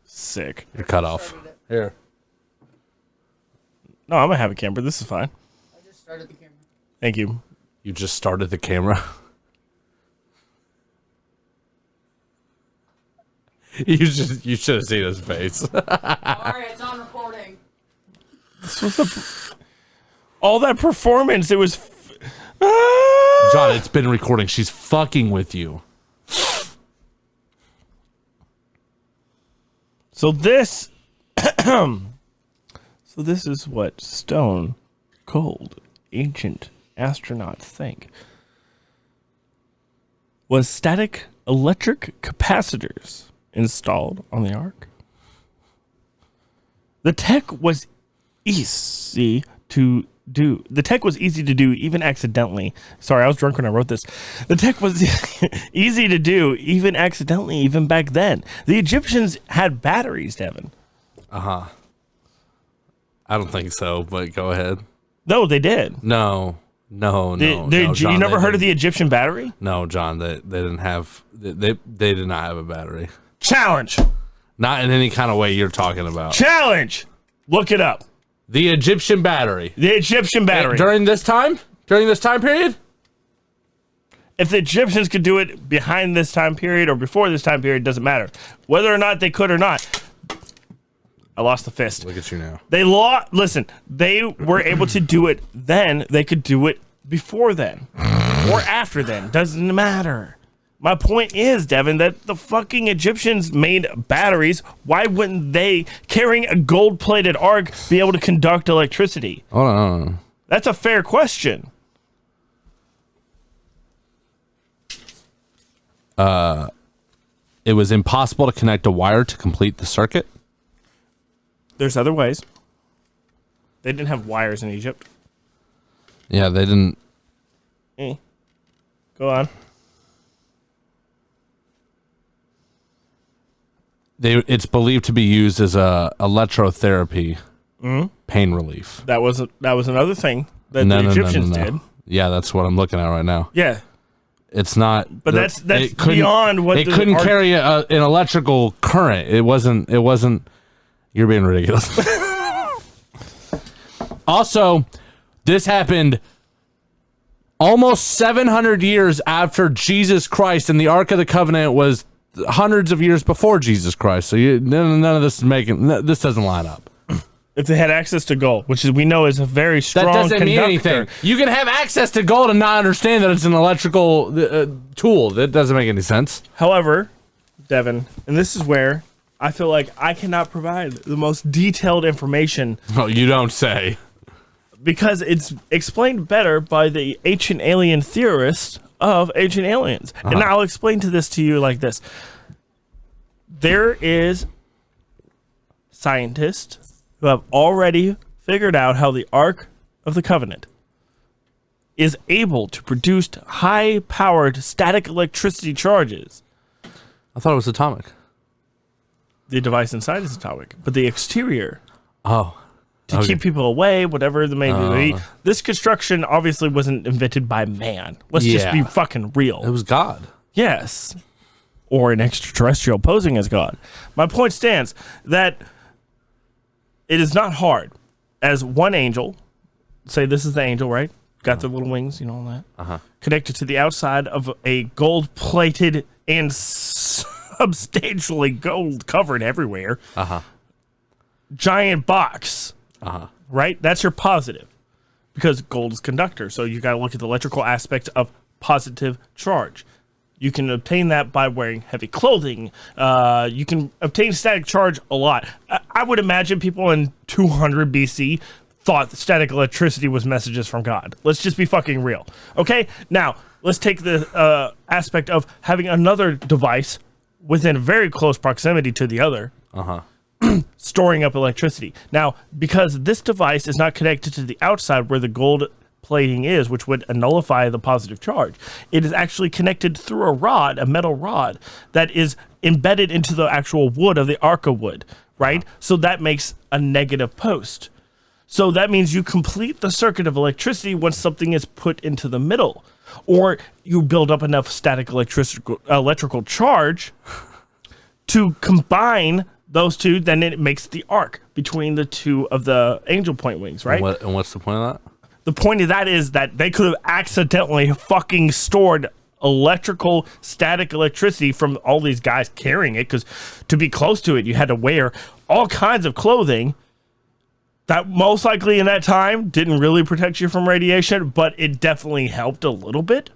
Sick. You're cut off. Here. No, I'm going to have a camera. This is fine. I just started the camera. Thank you. You just started the camera. You should have seen his face. Alright, it's on recording. This was all that performance. It was... John, it's been recording. She's fucking with you. So this... so this is what stone cold ancient astronauts think. Was static electric capacitors installed on the ark. The tech was easy to do. The tech was easy to do, even accidentally. Sorry, I was drunk when I wrote this. The tech was easy to do, even accidentally, even back then. The Egyptians had batteries, Devin. I don't think so, but go ahead. No, they did. No, John, you never heard of the Egyptian battery? No, John, they didn't have. They did not have a battery. Challenge. Not in any kind of way you're talking about. Challenge. Look it up. The Egyptian battery. The Egyptian battery. During this time period? If the Egyptians could do it behind this time period or before this time period, doesn't matter. Whether or not they could or not. I lost the fist. Look at you now. Listen, they were able to do it then. They could do it before then or after then. Doesn't matter. My point is, Devin, that the fucking Egyptians made batteries. Why wouldn't they, carrying a gold-plated ark, be able to conduct electricity? Hold on. That's a fair question. It was impossible to connect a wire to complete the circuit. There's other ways. They didn't have wires in Egypt. Yeah, they didn't. Go on. It's believed to be used as a electrotherapy, pain relief. That was another thing that the Egyptians did. Yeah, that's what I'm looking at right now. Yeah. It's not. But that's beyond what it couldn't carry an electrical current. It wasn't. You're being ridiculous. Also, this happened almost 700 years after Jesus Christ, and the Ark of the Covenant was hundreds of years before Jesus Christ. So none of this is this doesn't line up. If they had access to gold, which we know is a very strong that doesn't conductor. mean anything. You can have access to gold and not understand that it's an electrical tool. That doesn't make any sense. However, Devin, and this is where I feel like I cannot provide the most detailed information. Oh, you don't say. Because it's explained better by the ancient alien theorists of ancient aliens. And I'll explain this to you like this. There is scientists who have already figured out how the Ark of the Covenant is able to produce high-powered static electricity charges. I thought it was atomic. The device inside is atomic, but the exterior... To keep people away, whatever the may be. This construction obviously wasn't invented by man. Let's just be fucking real. It was God. Yes. Or an extraterrestrial posing as God. My point stands that it is not hard. As one angel, say this is the angel, right? Got the little wings, all that. Connected to the outside of a gold-plated and substantially gold covered everywhere. Giant box. Right? That's your positive. Because gold is conductor. So you got to look at the electrical aspect of positive charge. You can obtain that by wearing heavy clothing. You can obtain static charge a lot. I would imagine people in 200 BC thought that static electricity was messages from God. Let's just be fucking real. Okay? Now, let's take the aspect of having another device within very close proximity to the other. Storing up electricity. Now, because this device is not connected to the outside where the gold plating is, which would nullify the positive charge, it is actually connected through a metal rod that is embedded into the actual wood of the arca wood, right? So that makes a negative post. So that means you complete the circuit of electricity once something is put into the middle, or you build up enough static electrical charge to combine those two, then it makes the arc between the two of the angel point wings, right? And what's the point of that? The point of that is that they could have accidentally fucking stored static electricity from all these guys carrying it, because to be close to it, you had to wear all kinds of clothing that most likely in that time didn't really protect you from radiation, but it definitely helped a little bit.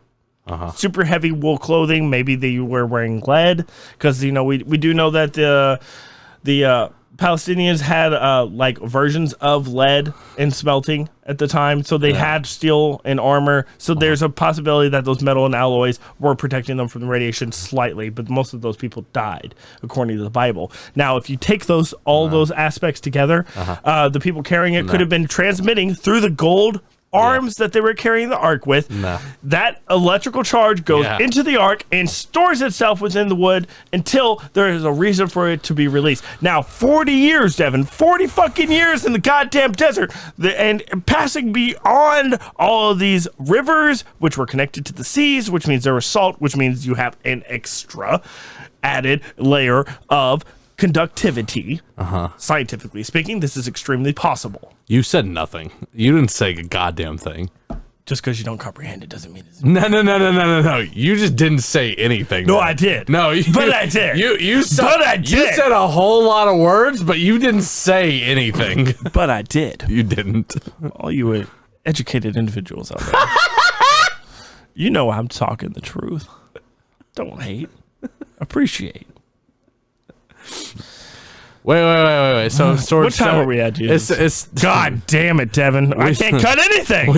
Super heavy wool clothing, maybe they were wearing lead, because we do know that the Palestinians had like versions of lead in smelting at the time, so they had steel and armor. So there's a possibility that those metal and alloys were protecting them from the radiation slightly, but most of those people died, according to the Bible. Now, if you take all those aspects together, the people carrying it could have been transmitting through the gold arms that they were carrying the ark with. That electrical charge goes into the ark and stores itself within the wood until there is a reason for it to be released. Now, 40 years, Devin, 40 fucking years in the goddamn desert, and passing beyond all of these rivers, which were connected to the seas, which means there was salt, which means you have an extra added layer of conductivity. Scientifically speaking, this is extremely possible. You said nothing. You didn't say a goddamn thing. Just because you don't comprehend it doesn't mean it's... No. You just didn't say anything. No, I did. No, but I did. You said, but I did. You said a whole lot of words, but you didn't say anything. But I did. You didn't. All you educated individuals out there. You know I'm talking the truth. Don't hate. Appreciate. Wait. So storage. What time are we at, Jesus? It's God damn it, Devin. I can't cut anything.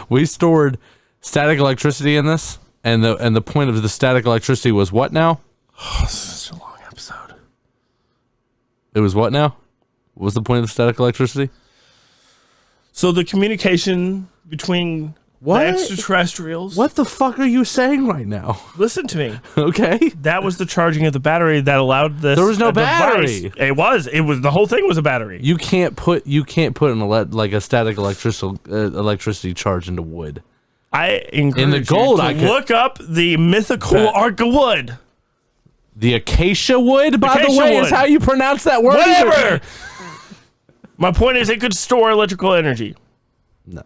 We stored static electricity in this, and the point of the static electricity was what now? Oh, this is such a long episode. It was what now? What was the point of the static electricity? So the communication between What? the extraterrestrials. What the fuck are you saying right now? Listen to me. Okay. That was the charging of the battery that allowed this. There was no device. battery. It was. The whole thing was a battery. You can't put a static electricity charge into wood. I encourage In the gold, you I to could- look up the mythical Ark of Wood. The acacia wood, by the Acacia way, wood. is how you pronounce that word. Whatever. My point is, it could store electrical energy. No.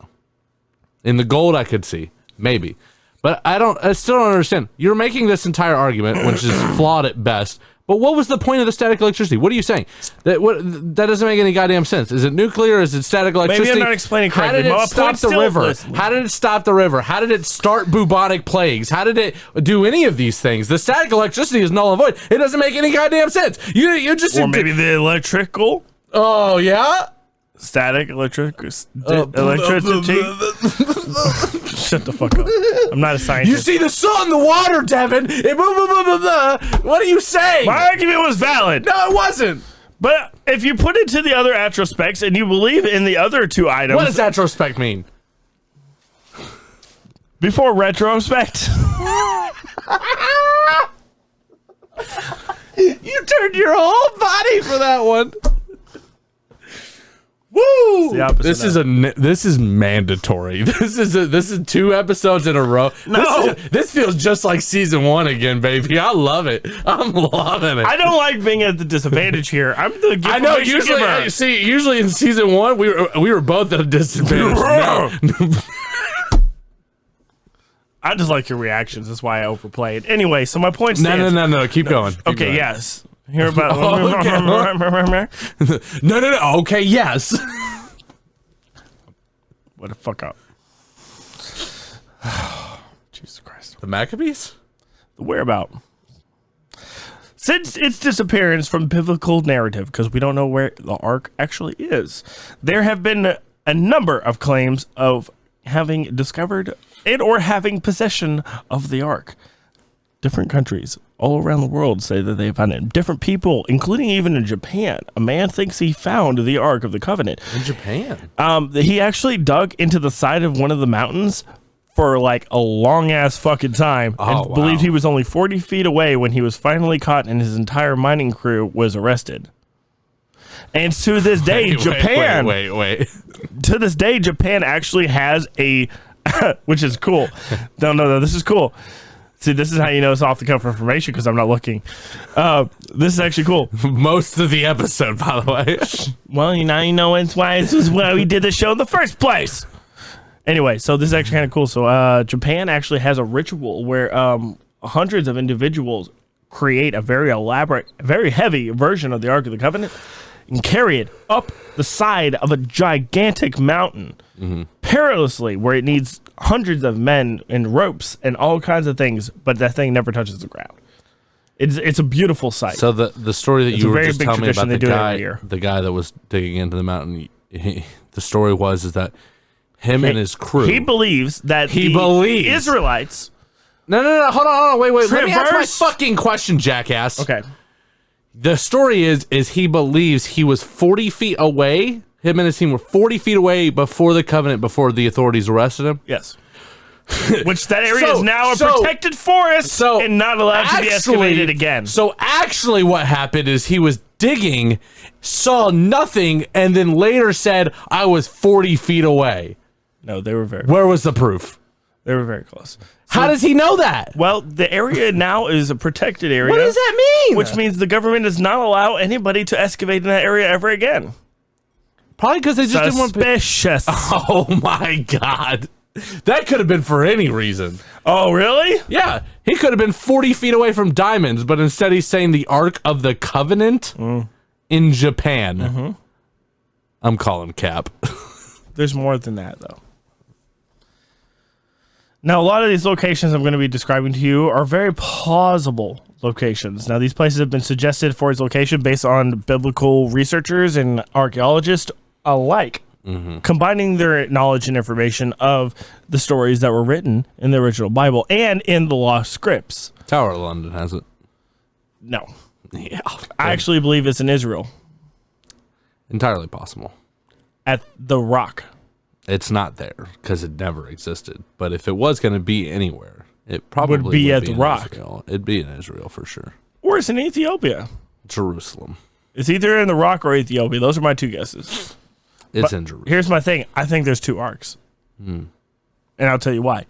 In the gold, I could see maybe, but I still don't understand. You're making this entire argument, which is flawed at best. But what was the point of the static electricity? What are you saying? That doesn't make any goddamn sense. Is it nuclear? Is it static electricity? Maybe I'm not explaining correctly. How did My it stop point's the still- river? listen. How did it stop the river? How did it start bubonic plagues? How did it do any of these things? The static electricity is null and void. It doesn't make any goddamn sense. You just Or maybe the electrical, oh yeah. static, electricity. Shut the fuck up. I'm not a scientist. You see the sun, the water, Devin. What are you saying? My argument was valid. No, it wasn't. But if you put it to the other atrospects and you believe in the other two items... What does atrospect mean? Before retrospect. You turned your whole body for that one. Woo! the opposite This is mandatory. This is 2 episodes in a row. No. This feels just like season 1 again, baby. I love it. I'm loving it. I don't like being at the disadvantage here. I'm the gift I know. information giver. Usually in season 1 we were both at a disadvantage. No. I just like your reactions. That's why I overplay it. Anyway, so my point stands. No. Keep going. Keep Okay, going. yes. Hear about... No. Okay, yes. What the fuck up. Jesus Christ. The Maccabees? The whereabout. Since its disappearance from biblical narrative, because we don't know where the Ark actually is, there have been a number of claims of having discovered it or having possession of the Ark. Different countries all around the world say that they found it. Different people, including even in Japan. A man thinks he found the Ark of the Covenant. In Japan? He actually dug into the side of one of the mountains for like a long ass fucking time and believed he was only 40 feet away when he was finally caught and his entire mining crew was arrested. And to this day, Japan... Wait. To this day, Japan actually has a... which is cool. No, this is cool. See, this is how you know it's off the cuff information because I'm not looking. This is actually cool. Most of the episode, by the way. Well, now you know it's why this is why we did the show in the first place. Anyway, so this is actually kind of cool. So Japan actually has a ritual where hundreds of individuals create a very elaborate, very heavy version of the Ark of the Covenant and carry it up the side of a gigantic mountain perilously where it needs hundreds of men and ropes and all kinds of things, but that thing never touches the ground. It's a beautiful sight. So the story that It's you a were very just big telling me tradition about they do it every year. the guy that was digging into the mountain, the story is that him and his crew. He believes that He the believes. Israelites. No, hold on, wait. Let me ask my Traverse- fucking question, jackass. Okay. The story is he believes he was 40 feet away. Him and his team were 40 feet away before the covenant, before the authorities arrested him. Yes. Which that area So- is now a so- protected forest so and not allowed to be excavated again. So actually what happened is he was digging, saw nothing, and then later said, I was 40 feet away. No, they were very. Where was the proof? They were very close. How does he know that? Well, the area now is a protected area. What does that mean? Which means the government does not allow anybody to excavate in that area ever again. Probably because they just didn't want Suspicious. Oh my God. That could have been for any reason. Oh, really? Yeah, he could have been 40 feet away from diamonds, but instead he's saying the Ark of the Covenant in Japan. I'm calling cap. There's more than that, though. Now, a lot of these locations I'm going to be describing to you are very plausible locations. Now, these places have been suggested for its location based on biblical researchers and archaeologists alike, combining their knowledge and information of the stories that were written in the original Bible and in the lost scripts. Tower of London has it. No. Yeah. I actually believe it's in Israel, Entirely possible. at the Rock. It's not there because it never existed. But if it was going to be anywhere, it probably Would be at the in Rock. Israel. It'd be in Israel for sure. Or it's in Ethiopia. Jerusalem. It's either in the Rock or Ethiopia. Those are my two guesses. It's But in Jerusalem. Here's my thing. I think there's two arcs. And I'll tell you why.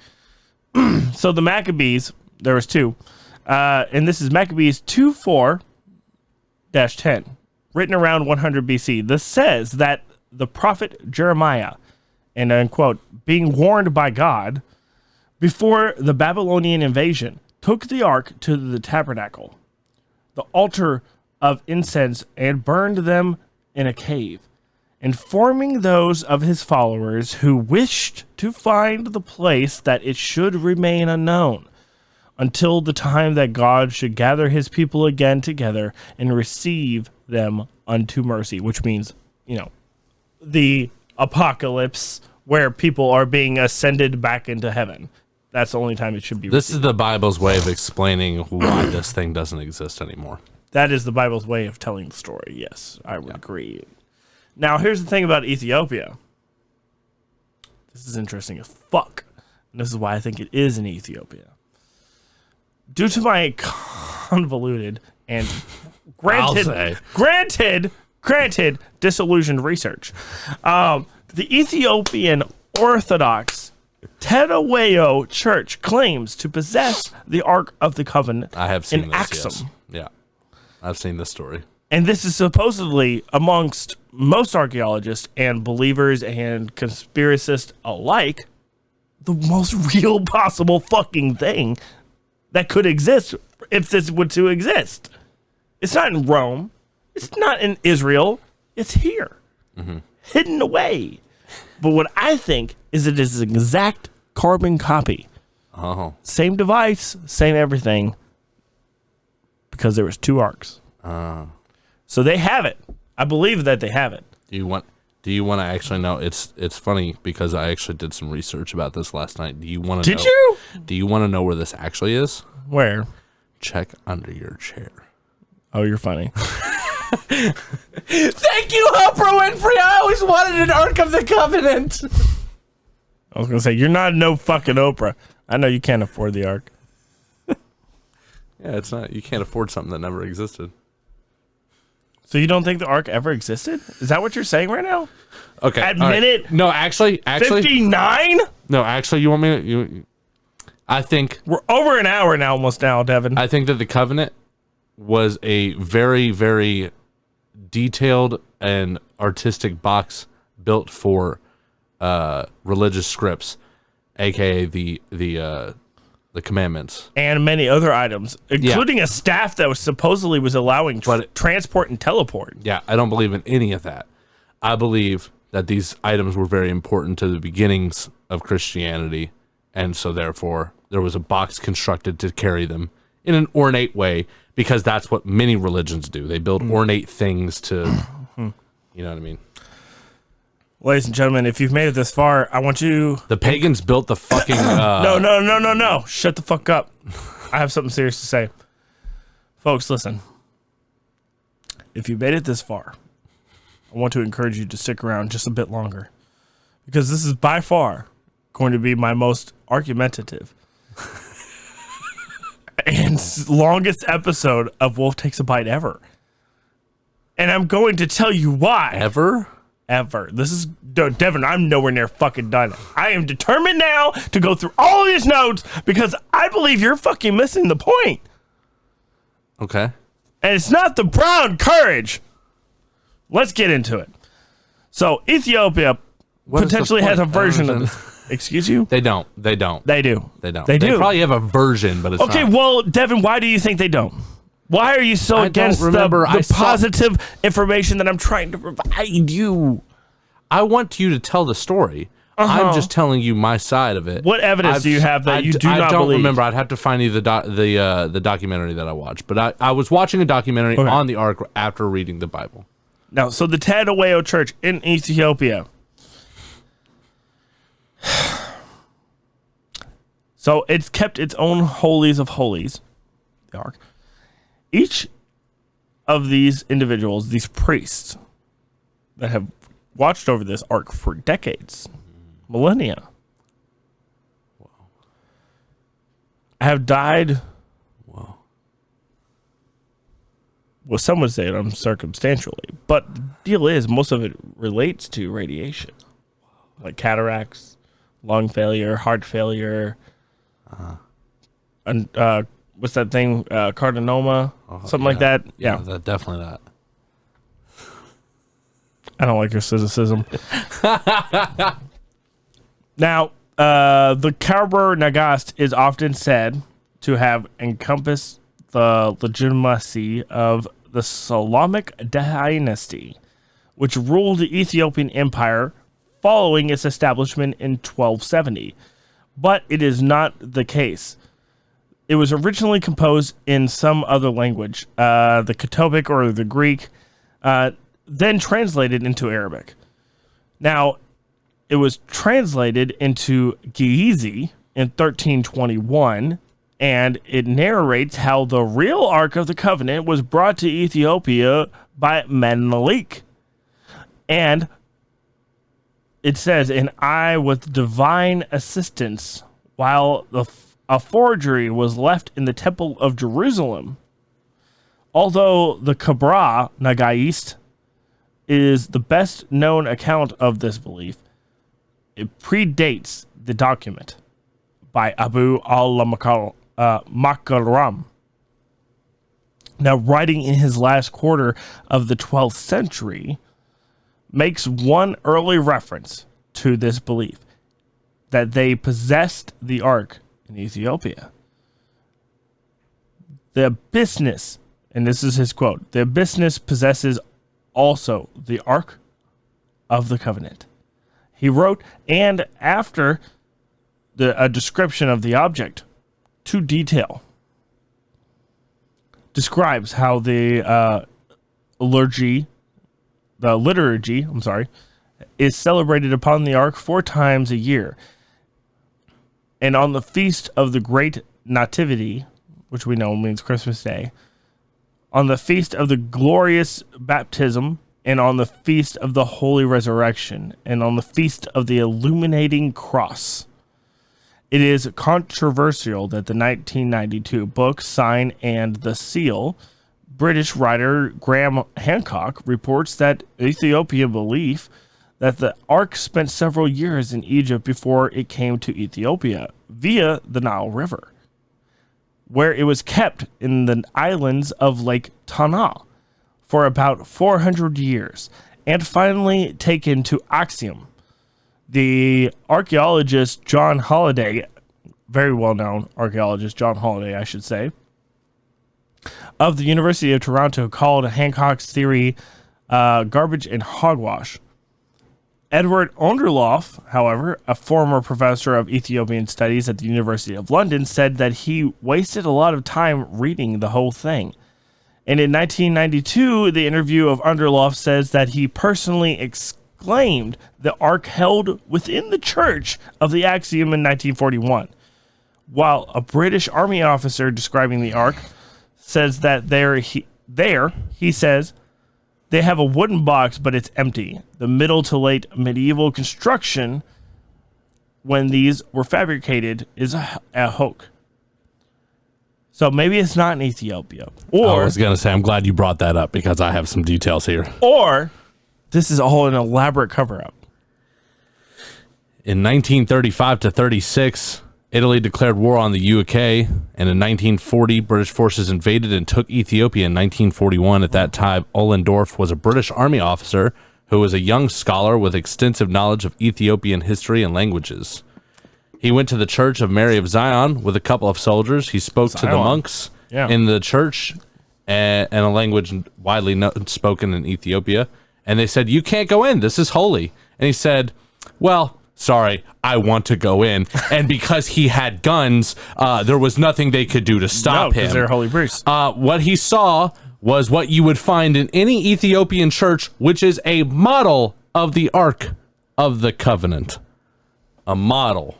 So the Maccabees, there was two. And this is Maccabees 24-10, written around 100 BC. This says that the prophet Jeremiah, and I quote, being warned by God before the Babylonian invasion, took the ark to the tabernacle, the altar of incense, and burned them in a cave, informing those of his followers who wished to find the place that it should remain unknown until the time that God should gather his people again together and receive them unto mercy, which means, the apocalypse where people are being ascended back into heaven. That's the only time it should be. This is the Bible's way of explaining why this thing doesn't exist anymore. That is the Bible's way of telling the story. Yes, I would agree. Now, here's the thing about Ethiopia. This is interesting as fuck. And this is why I think it is in Ethiopia. Due to my convoluted and granted, disillusioned research, the Ethiopian Orthodox Tedawayo Church claims to possess the Ark of the Covenant I have seen in this. Axum. Yes. Yeah, I've seen this story. And this is supposedly, amongst most archaeologists and believers and conspiracists alike, the most real possible fucking thing that could exist if this were to exist. It's not in Rome. It's not in Israel. It's here, hidden away. But what I think is it is an exact carbon copy. Oh, Same device, same everything, because there was two arcs. So they have it. I believe that they have it. do you want to actually know? It's funny because I actually did some research about this last night. Do you want to? Did you? Do you want to know where this actually is? Where? Check under your chair. Oh, you're funny. Thank you, Oprah Winfrey. I always wanted an Ark of the Covenant. I was going to say, you're not no fucking Oprah. I know you can't afford the ark. Yeah, it's not. You can't afford something that never existed. So you don't think the ark ever existed? Is that what you're saying right now? Okay. At all right. minute No, actually, 59? no, actually, you want me to? I think We're over an hour now, almost now, Devin. I think that the covenant was a very, very detailed and artistic box built for religious scripts, aka the commandments. And many other items, including a staff that was supposedly was allowing transport and teleport. Yeah, I don't believe in any of that. I believe that these items were very important to the beginnings of Christianity, and so therefore there was a box constructed to carry them in an ornate way, because that's what many religions do. They build ornate things to, you know what I mean? Ladies and gentlemen, if you've made it this far, I want you... The pagans built the fucking... No. Shut the fuck up. I have something serious to say. Folks, listen. If you made it this far, I want to encourage you to stick around just a bit longer. Because this is by far going to be my most argumentative and longest episode of Wolf Takes a Bite ever. And I'm going to tell you why. Ever? This is... Devin, I'm nowhere near fucking done. I am determined now to go through all of these notes because I believe you're fucking missing the point. Okay. And it's not the brown courage. Let's get into it. So, Ethiopia potentially has a version of this. Excuse you? They don't. They do. They probably have a version, but it's okay, not. well, Devin, why do you think they don't? Why are you so against the positive information that I'm trying to provide you? I want you to tell the story. I'm just telling you my side of it. What evidence do you have that you do not believe? I don't remember. I'd have to find you the documentary that I watched. But I was watching a documentary on the Ark after reading the Bible. Now, so the Tadaweo Church in Ethiopia. So it's kept its own holies of holies, the Ark. Each of these individuals, these priests that have watched over this Ark for decades, millennia, have died. Wow. Well, some would say it circumstantially, but the deal is most of it relates to radiation, like cataracts, lung failure, heart failure, and what's that thing? Carcinoma, something like that. Yeah, definitely that. I don't like your cynicism. Now, the Khyber Nagast is often said to have encompassed the legitimacy of the Solomonic dynasty, which ruled the Ethiopian Empire following its establishment in 1270. But it is not the case. It was originally composed in some other language, the Coptic or the Greek, then translated into Arabic. Now, it was translated into Ge'ezi in 1321, and it narrates how the real Ark of the Covenant was brought to Ethiopia by Menelik. And it says, and I with divine assistance, while a forgery was left in the Temple of Jerusalem. Although the Khyber Nagast is the best known account of this belief, it predates the document by Abu al-Makaram. Now, writing in his last quarter of the 12th century, makes one early reference to this belief, that they possessed the Ark in Ethiopia. The business, and this is his quote, the business possesses also the Ark of the Covenant. He wrote, and after a description of the object to detail, describes how the liturgy, is celebrated upon the Ark 4 times a year. And on the feast of the Great Nativity, which we know means Christmas Day, on the feast of the glorious baptism, and on the feast of the Holy Resurrection, and on the feast of the Illuminating Cross. It is controversial that the 1992 book, Sign and the Seal, British writer Graham Hancock reports that Ethiopian belief that the Ark spent several years in Egypt before it came to Ethiopia via the Nile River, where it was kept in the islands of Lake Tana for about 400 years, and finally taken to Axiom. The archaeologist John Holliday, very well-known archaeologist John Holliday, I should say, of the University of Toronto, called Hancock's theory garbage and hogwash. Edward Onderloff, however, a former professor of Ethiopian studies at the University of London, said that he wasted a lot of time reading the whole thing. And in 1992, the interview of Underloff says that he personally exclaimed the Ark held within the Church of the Axiom in 1941, while a British Army officer describing the Ark says that he says, they have a wooden box, but it's empty. The middle to late medieval construction, when these were fabricated, is a hoax. So maybe it's not in Ethiopia. Or I was going to say, I'm glad you brought that up because I have some details here. Or this is all an elaborate cover-up. In 1935 to 36, Italy declared war on the UK, and in 1940, British forces invaded and took Ethiopia in 1941. At that time, Ollendorff was a British Army officer who was a young scholar with extensive knowledge of Ethiopian history and languages. He went to the Church of Mary of Zion with a couple of soldiers. He spoke to the monks in the church and a language widely spoken in Ethiopia. And they said, "You can't go in. This is holy." And he said, "Well, sorry, I want to go in." And because he had guns, there was nothing they could do to stop him. Because they're holy priests. What he saw was what you would find in any Ethiopian church, which is a model of the Ark of the Covenant. A model.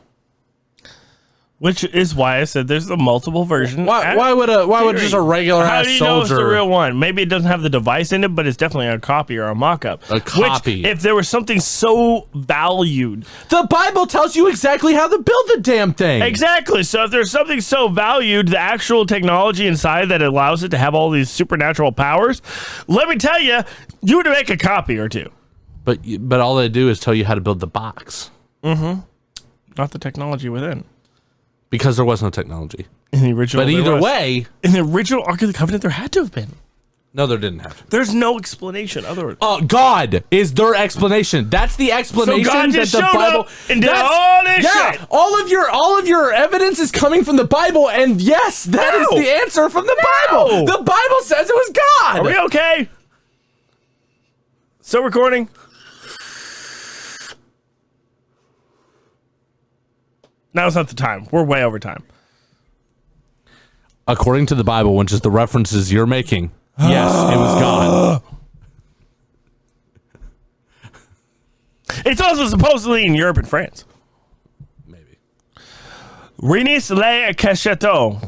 Which is why I said there's a multiple version. Why would just a regular How ass do you know it's the soldier? real one? Maybe it doesn't have the device in it, but it's definitely a copy or a mock-up. A copy. Which, if there was something so valued, The Bible tells you exactly how to build the damn thing. exactly. So if there's something so valued, the actual technology inside that allows it to have all these supernatural powers, let me tell you, you would make a copy or two. But all they do is tell you how to build the box Not the technology within. because there was no technology. In the original, But there either was. way, In the original Ark of the Covenant, there had to have been. no, there didn't have to. There's no explanation otherwise. God is their explanation. That's the explanation So God that just the showed Bible. up and did all this shit. All of your evidence is coming from the Bible, and yes, that is No. the answer from the No. Bible. The Bible says it was God. Are we okay? Still recording? Now's not the time. We're way over time. According to the Bible, which is the references you're making, yes, it was God. It's also supposedly in Europe and France. Maybe. Renis le Cacheteau.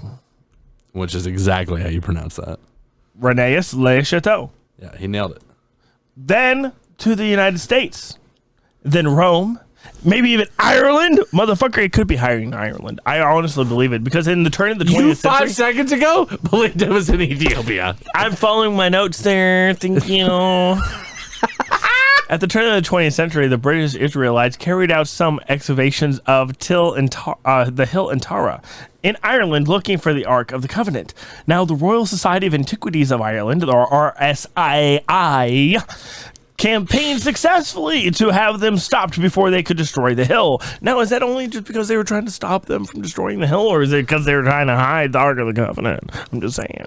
Which is exactly how you pronounce that. Renéus le Chateau. Yeah, he nailed it. Then to the United States. Then Rome. Maybe even Ireland. Motherfucker, it could be higher in Ireland. I honestly believe it because in the turn of the 20th You century. 5 seconds ago believed it was in Ethiopia. I'm following my notes there. Thank you. At the turn of the 20th century, the British Israelites carried out some excavations of the hill in Tara in Ireland looking for the Ark of the Covenant. Now, the Royal Society of Antiquities of Ireland, or RSII, campaigned successfully to have them stopped before they could destroy the hill. Now, is that only just because they were trying to stop them from destroying the hill, or is it because they were trying to hide the Ark of the Covenant? I'm just saying.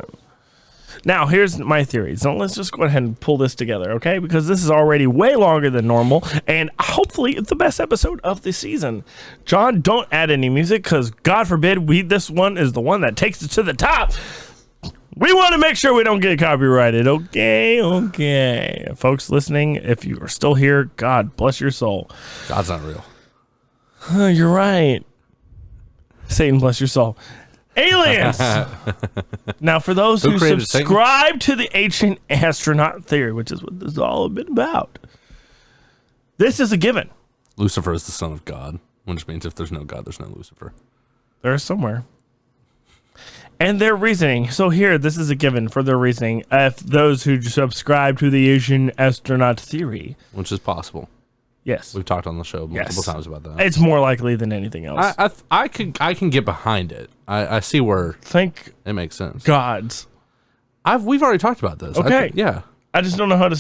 Now, here's my theory. So let's just go ahead and pull this together, okay? Because this is already way longer than normal, and hopefully it's the best episode of the season. John, don't add any music, because God forbid this one is the one that takes it to the top. We want to make sure we don't get copyrighted, okay? Folks listening, if you are still here, God bless your soul. God's not real. You're right. Satan bless your soul. Aliens! Now, for those who created Satan? subscribe to the ancient astronaut theory, which is what this is all a bit about, this is a given. Lucifer is the son of God, which means if there's no God, there's no Lucifer. There's somewhere. And their reasoning. So here, this is a given for their reasoning. If those who subscribe to the Asian astronaut theory. Which is possible. Yes. We've talked on the show multiple times about that. It's more likely than anything else. I can get behind it. I see where Think it makes sense. gods. We've already talked about this. Okay. Yeah. I just don't know how to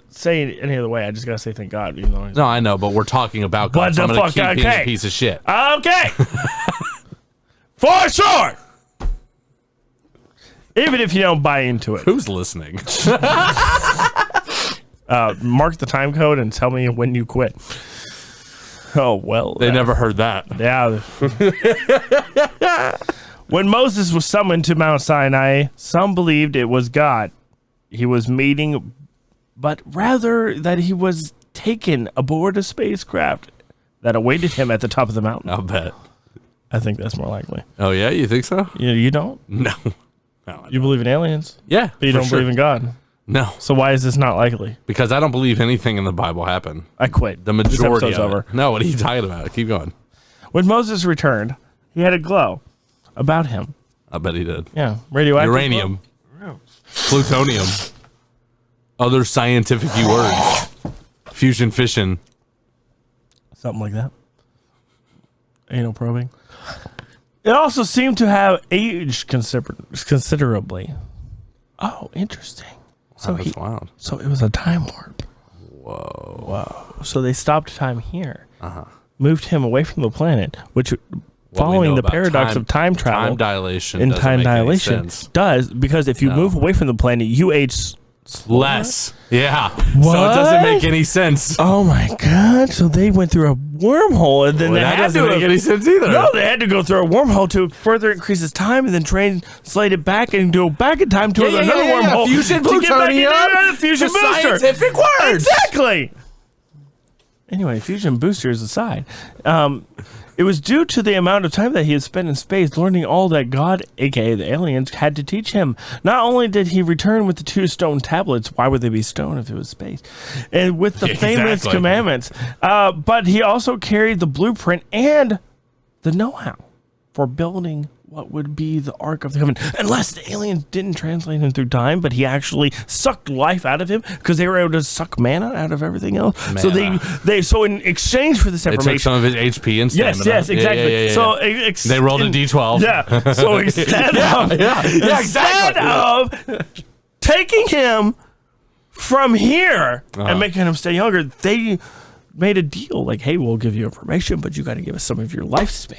say it any other way. I just gotta say thank God. Even though No, I know, but we're talking about God. What So I'm the gonna fuck? keep being Okay. a piece of shit. Okay. For sure. Even if you don't buy into it. Who's listening? Mark the time code and tell me when you quit. Oh, well. They never heard that. Yeah. When Moses was summoned to Mount Sinai, some believed it was God he was meeting, but rather that he was taken aboard a spacecraft that awaited him at the top of the mountain. I'll bet. I think that's more likely. Oh, yeah? You think so? You don't? No. No, You believe in aliens? yeah. But you for don't sure. believe in God. No. So why is this not likely? Because I don't believe anything in the Bible happened. I quit. The majority This of episode's it. No, what are you talking about? Keep going. When Moses returned, he had a glow about him. I bet he did. Yeah, radioactive. Uranium. Plutonium. Other scientific words. Fusion fission. Something like that. Anal probing. It also seemed to have aged considerably. Oh, interesting. So That's wild. So it was a time warp. Whoa. So they stopped time here. Moved him away from the planet, which following know the about paradox of time travel Time dilation. and doesn't time make any dilation sense. does, because if you move away from the planet, you age Less. Yeah. So it What? doesn't make any sense. Oh my god! So they went through a wormhole, and then Well, they that had doesn't to make any sense either. No, they had to go through a wormhole to further increase his time, and then translate it back and go back in time to another wormhole. Fusion to get back plutonium. into the fusion The booster. scientific words. Exactly. Anyway, fusion boosters aside, it was due to the amount of time that he had spent in space learning all that God, aka the aliens, had to teach him. Not only did he return with the 2 stone tablets, why would they be stone if it was space? And with the famous Exactly. commandments, but he also carried the blueprint and the know-how for building what would be the Ark of the Covenant. Unless the aliens didn't translate him through time, but he actually sucked life out of him because they were able to suck manna out of everything else. So so in exchange for this They information, took some of his HP and stamina. yes, exactly. Yeah. So They rolled a D12. Yeah. So instead of taking him from here and making him stay younger, they made a deal like, hey, we'll give you information, but you got to give us some of your lifespan.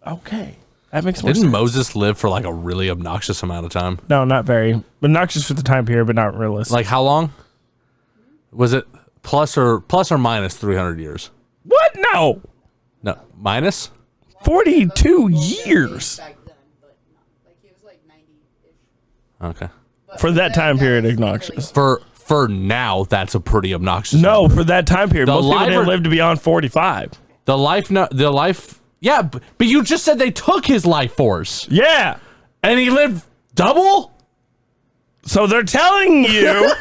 Okay. That makes more Didn't sense. Moses live for like a really obnoxious amount of time? No, not very. Obnoxious for the time period, but not realistic. Like how long? Was it plus or minus 300 years? What? No. No, minus? 42 years Back then, but not, like it was like 90-ish. Okay. for that time period. Obnoxious. For now, that's a pretty obnoxious. No, number. for that time period. The Most people didn't live- live to beyond 45. the life. Yeah, but you just said they took his life force Yeah. and he lived double. So they're telling you.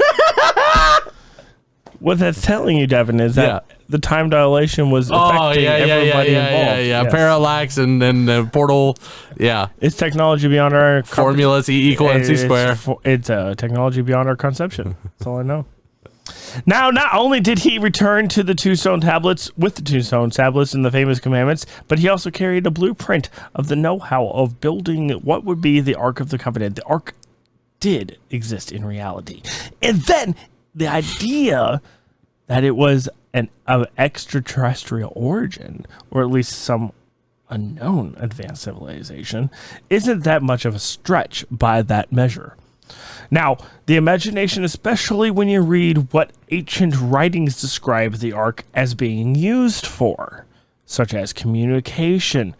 What that's telling you, Devin, is that the time dilation was affecting everybody involved. Yes. Parallax and then the portal. Yeah. It's technology beyond our Formulas E equal MC square. It's technology beyond our conception. That's all I know. Now, not only did he return to the 2 stone tablets with the 2 stone tablets and the famous commandments, but he also carried a blueprint of the know-how of building what would be the Ark of the Covenant. The Ark did exist in reality. And then the idea that it was of extraterrestrial origin, or at least some unknown advanced civilization, isn't that much of a stretch by that measure. Now, the imagination, especially when you read what ancient writings describe the Ark as being used for, such as communication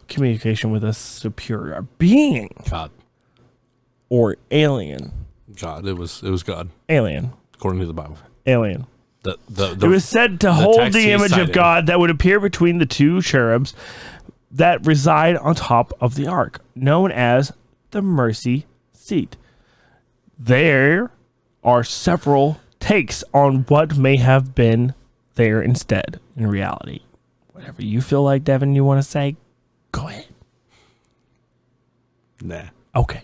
with a superior being, God. or alien. God. It was God, Alien. according to the Bible. Alien. It It was said to hold text the he image of cited. God that would appear between the 2 cherubs that reside on top of the ark, known as the mercy seat. There are several takes on what may have been there instead in reality. Whatever you feel like, Devin, you want to say, go ahead. Nah. Okay.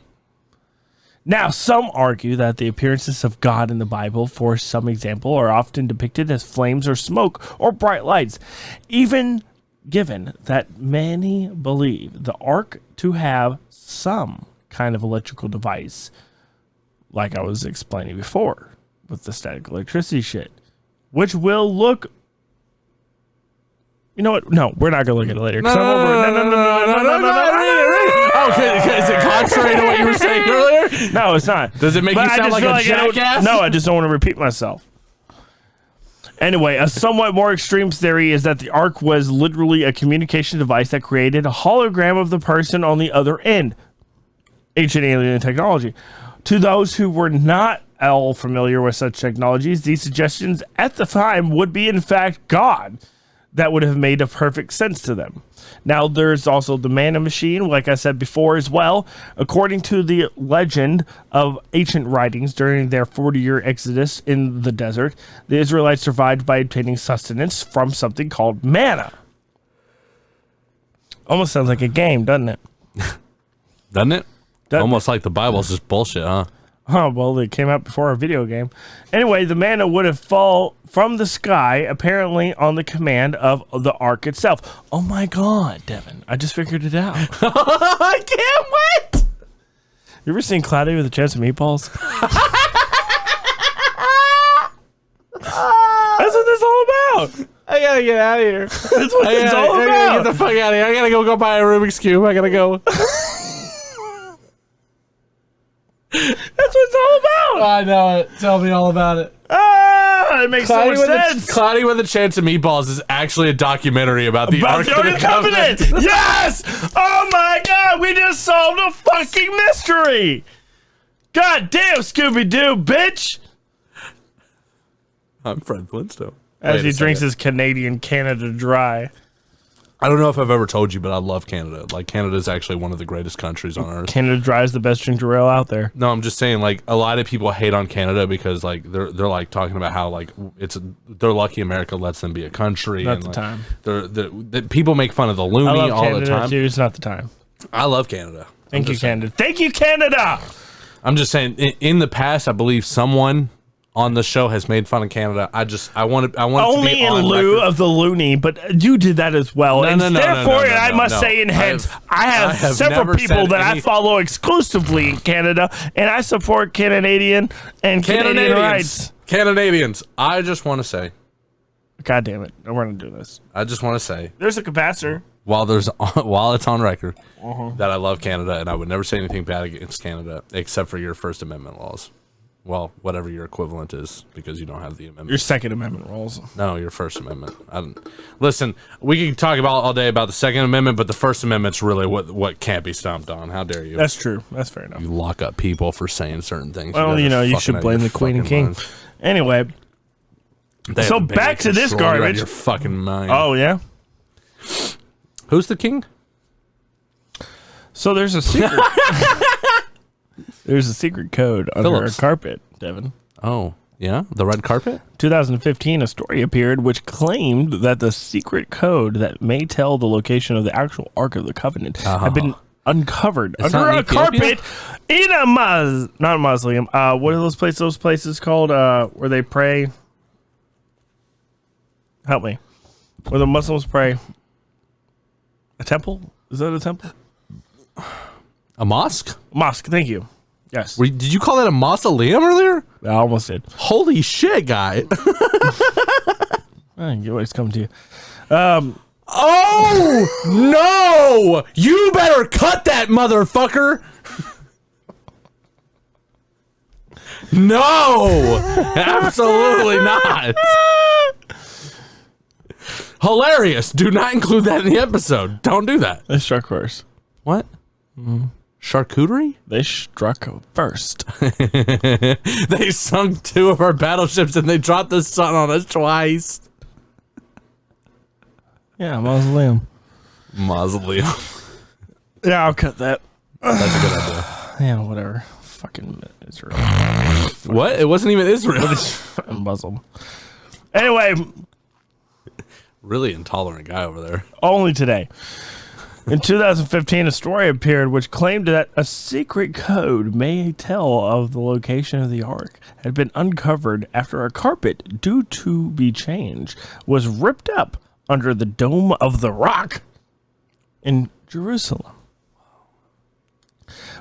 Now, some argue that the appearances of God in the Bible, for some example, are often depicted as flames or smoke or bright lights, even given that many believe the ark to have some kind of electrical device, like I was explaining before with the static electricity shit, which will look You know what? No, we're not gonna look at it later. No. Oh, is it contrary to what you were saying earlier? No, it's not. Does it make you sound like a jackass? No, I just don't want to repeat myself. Anyway, a somewhat more extreme theory is that the Ark was literally a communication device that created a hologram of the person on the other end. Ancient alien technology. To those who were not all familiar with such technologies, these suggestions at the time would be, in fact, God. That would have made a perfect sense to them. Now, there's also the manna machine, like I said before as well. According to the legend of ancient writings during their 40-year exodus in the desert, the Israelites survived by obtaining sustenance from something called manna. Almost sounds like a game, doesn't it? Doesn't it? Almost like the Bible's just bullshit, huh? Oh, well, it came out before a video game. Anyway, the manna would have fall from the sky, apparently on the command of the Ark itself. Oh my God, Devin, I just figured it out. I can't wait! You ever seen Cloudy with a Chance of Meatballs? That's what this is all about. I gotta get out of here. That's what it's all I about. gotta get the fuck out of here. I gotta go buy a Rubik's Cube. I gotta go. That's what it's all about. I know it. Tell me all about it. Ah, it makes so much sense. Cloudy with a Chance of Meatballs is actually a documentary about the Ark of the Covenant. Yes! Oh my God, we just solved a fucking mystery. God damn, Scooby-Doo, bitch. I'm Fred Flintstone. As he drinks his Canadian Canada Dry. I don't know if I've ever told you, but I love Canada. Like, Canada is actually one of the greatest countries on earth. Canada Dry is the best ginger ale out there. No, I'm just saying, like, a lot of people hate on Canada because, like, they're like talking about how, like, they're lucky America lets them be a country. Not and, the like, time. They're people make fun of the loony I love all Canada the time. too. It's not the time. I love Canada. Thank you, Canada. Thank you, Canada. I'm just saying, in the past, I believe someone on the show has made fun of Canada. I want to only be in on lieu record. of the loony, but you did that as well. Therefore, I must say, and hence, I have several never people said that I follow exclusively in Canada, and I support Canadian and Canadian rights. Canadians. I just want to say. God damn it! We're gonna do this. I just want to say. There's a capacitor. While it's on record that I love Canada and I would never say anything bad against Canada except for your First Amendment laws. Well, whatever your equivalent is, because you don't have the amendment. Your Second Amendment rules. No, your First Amendment. Listen, we can talk about all day about the Second Amendment, but the First Amendment's really what can't be stomped on. How dare you? That's true. That's fair enough. You lock up people for saying certain things. Well, you should blame the Queen and King. Minds. Anyway, so back to this garbage. Your fucking mind. Oh yeah. Who's the king? So there's a secret. There's a secret code under Phillips. a carpet, Devin. Oh, yeah? The red carpet? 2015, a story appeared which claimed that the secret code that may tell the location of the actual Ark of the Covenant had been uncovered under not a in Ethiopia? carpet in a not a mausoleum. What are those places? Those places called where they pray. Help me. Where the Muslims pray. A temple? Is that a temple? A mosque? Mosque. Thank you. Yes. Did you call that a mausoleum earlier? I almost did. Holy shit, guy. I get what it's coming to you. Oh, no! You better cut that motherfucker! No! Absolutely not! Hilarious. Do not include that in the episode. Don't do that. They struck first. What? Charcuterie? They struck first. They sunk 2 of our battleships and they dropped the sun on us twice. Yeah, mausoleum. Mausoleum. Yeah, I'll cut that. That's a good idea. Yeah, whatever. Fucking Israel. What? It wasn't even Israel. Muslim. Anyway, Really intolerant guy over there. only today. In 2015, a story appeared which claimed that a secret code may tell of the location of the Ark had been uncovered after a carpet, due to be changed, was ripped up under the Dome of the Rock in Jerusalem.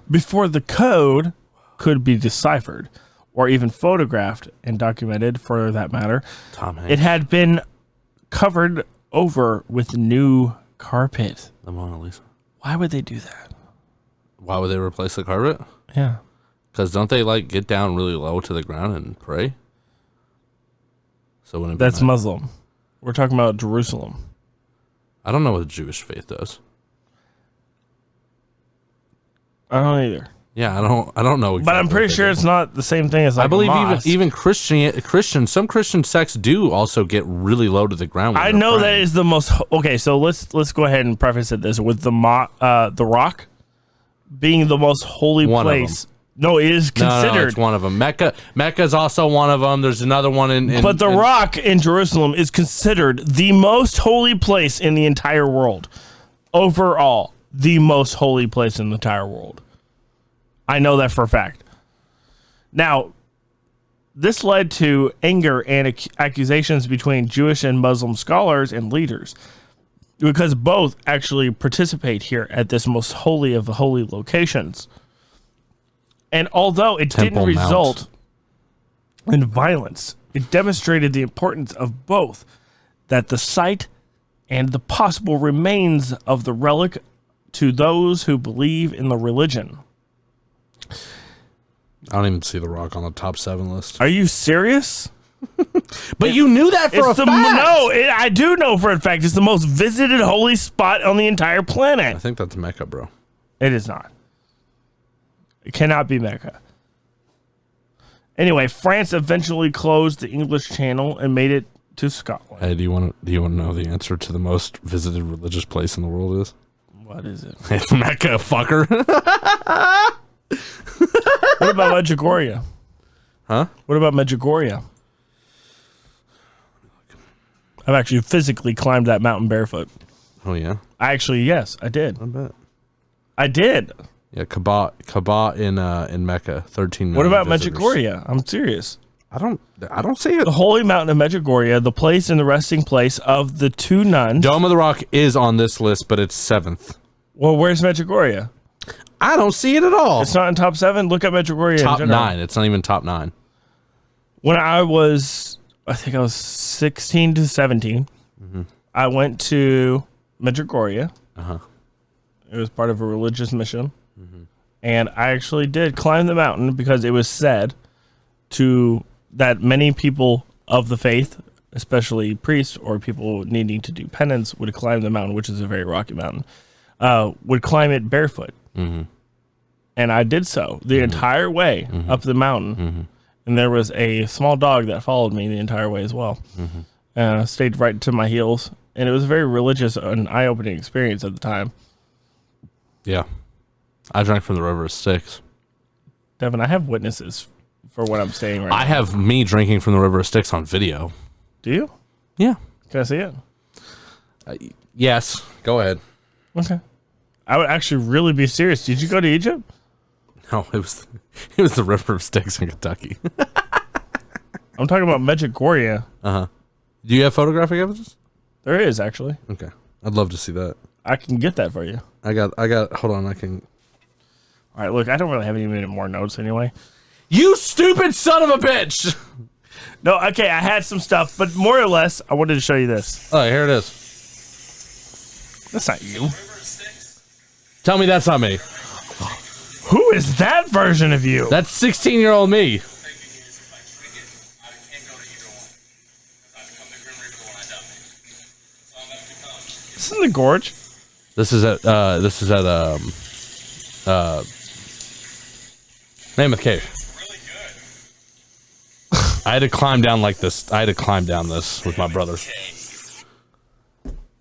Before the code could be deciphered or even photographed and documented, for that matter, Tom Hanks. it had been covered over with new carpet. The Mona Lisa. Why would they do that? Why would they replace the carpet? Yeah. Because don't they like get down really low to the ground and pray? So when That's Muslim. We're talking about Jerusalem. I don't know what the Jewish faith does. I don't either. Yeah, I don't know. Exactly But I'm pretty sure it's not the same thing as like I believe a mosque. even Christian some Christian sects do also get really low to the ground. I know that is the most okay. So let's go ahead and preface it this with the Rock being the most holy place. No, it is considered. No, it's one of them. Mecca is also one of them. There's another one in but the Rock in Jerusalem is considered the most holy place in the entire world. Overall, the most holy place in the entire world. I know that for a fact. Now, this led to anger and accusations between Jewish and Muslim scholars and leaders because both actually participate here at this most holy of the holy locations. And although it didn't result in violence, it demonstrated the importance of both, that the site and the possible remains of the relic to those who believe in the religion. I don't even see the Rock on the top 7 list. Are you serious? But you knew that for a fact. No, I do know for a fact. It's the most visited holy spot on the entire planet. I think that's Mecca, bro. It is not. It cannot be Mecca. Anyway, France eventually closed the English Channel and made it to Scotland. Hey, do you want to know the answer to the most visited religious place in the world is? What is it? It's Mecca, fucker. What about Medjugorje? Huh? What about Medjugorje? I've actually physically climbed that mountain barefoot. Oh, yeah? Yes, I did. I bet. I did. Yeah, Kaaba in Mecca, 13 million What about visitors. Medjugorje? I'm serious. I don't see it. The holy mountain of Medjugorje, the place and the resting place of the two nuns. Dome of the Rock is on this list, but it's 7th. Well, where's Medjugorje? I don't see it at all. It's not in top 7. Look at Medjugorje. Top 9. It's not even top 9. When I think I was 16 to 17, I went to Medjugorje. It was part of a religious mission. And I actually did climb the mountain because it was said that many people of the faith, especially priests or people needing to do penance, would climb the mountain, which is a very rocky mountain, would climb it barefoot. And I did so the entire way up the mountain. And there was a small dog that followed me the entire way as well. Stayed right to my heels. And it was a very religious and eye-opening experience at the time. Yeah. I drank from the river of Styx. Devin, I have witnesses for what I'm saying right now. I have me drinking from the river of Styx on video. Do you? Yeah. Can I see it? Yes. Go ahead. Okay. I would actually really be serious. Did you go to Egypt? No, it was the river of Styx in Kentucky. I'm talking about Medjugorje. Do you have photographic evidence? There is, actually. Okay. I'd love to see that. I can get that for you. I got hold on, I can. All right, look, I don't really have any more notes anyway. You stupid son of a bitch! No, okay, I had some stuff, but more or less, I wanted to show you this. Oh, here it is. That's not you. Tell me that's not me. Who is that version of you? That's 16-year-old me. This is in the gorge. This is at Mammoth Cave. I had to climb down like this. I had to climb down this with my brother.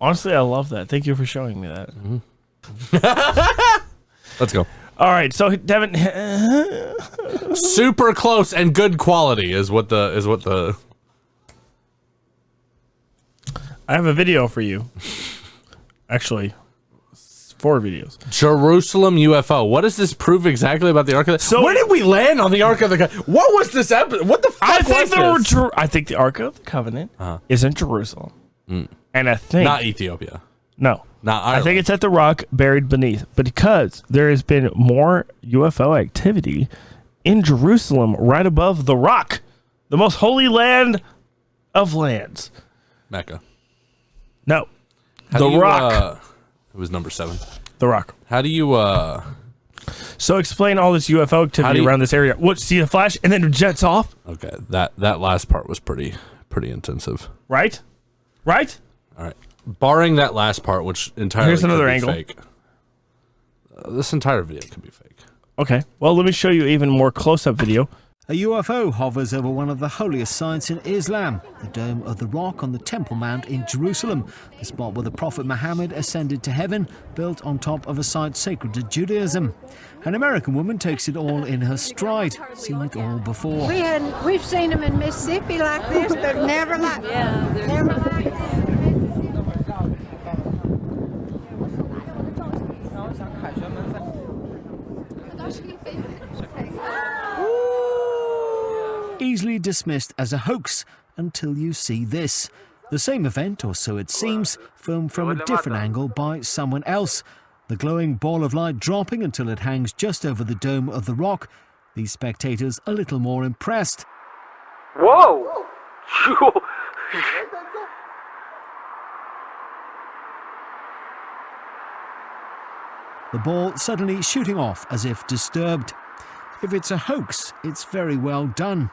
Honestly, I love that. Thank you for showing me that. Let's go. All right, so Devin, Super close and good quality is what the. I have a video for you. Actually, 4 videos. Jerusalem UFO. What does this prove exactly about the Ark of the? So where did we land on the Ark of the? What was this episode? What the fuck I think was this? I think the Ark of the Covenant is in Jerusalem, and I think Not Ethiopia. no, Not I Ireland. think it's at the rock buried beneath. But because there has been more UFO activity in Jerusalem, right above the rock, the most holy land of lands. Mecca. No. How The do you, Rock. It was number 7. The Rock. How do you So explain all this UFO activity around this area. What, see a flash and then it jets off? Okay, that last part was pretty intensive. Right? Right? All right. Barring that last part, which entirely Here's another could be angle. fake. This entire video could be fake. Okay. Well, let me show you even more close-up video. A UFO hovers over one of the holiest sites in Islam, the Dome of the Rock on the Temple Mount in Jerusalem, the spot where the Prophet Muhammad ascended to heaven, built on top of a site sacred to Judaism. An American woman takes it all in her stride, seen it all before. We've seen them in Mississippi like this, but never like never like this. Easily dismissed as a hoax until you see this. The same event, or so it seems, filmed from a different angle by someone else. The glowing ball of light dropping until it hangs just over the Dome of the Rock. These spectators a little more impressed. Whoa! The ball suddenly shooting off as if disturbed. If it's a hoax, it's very well done.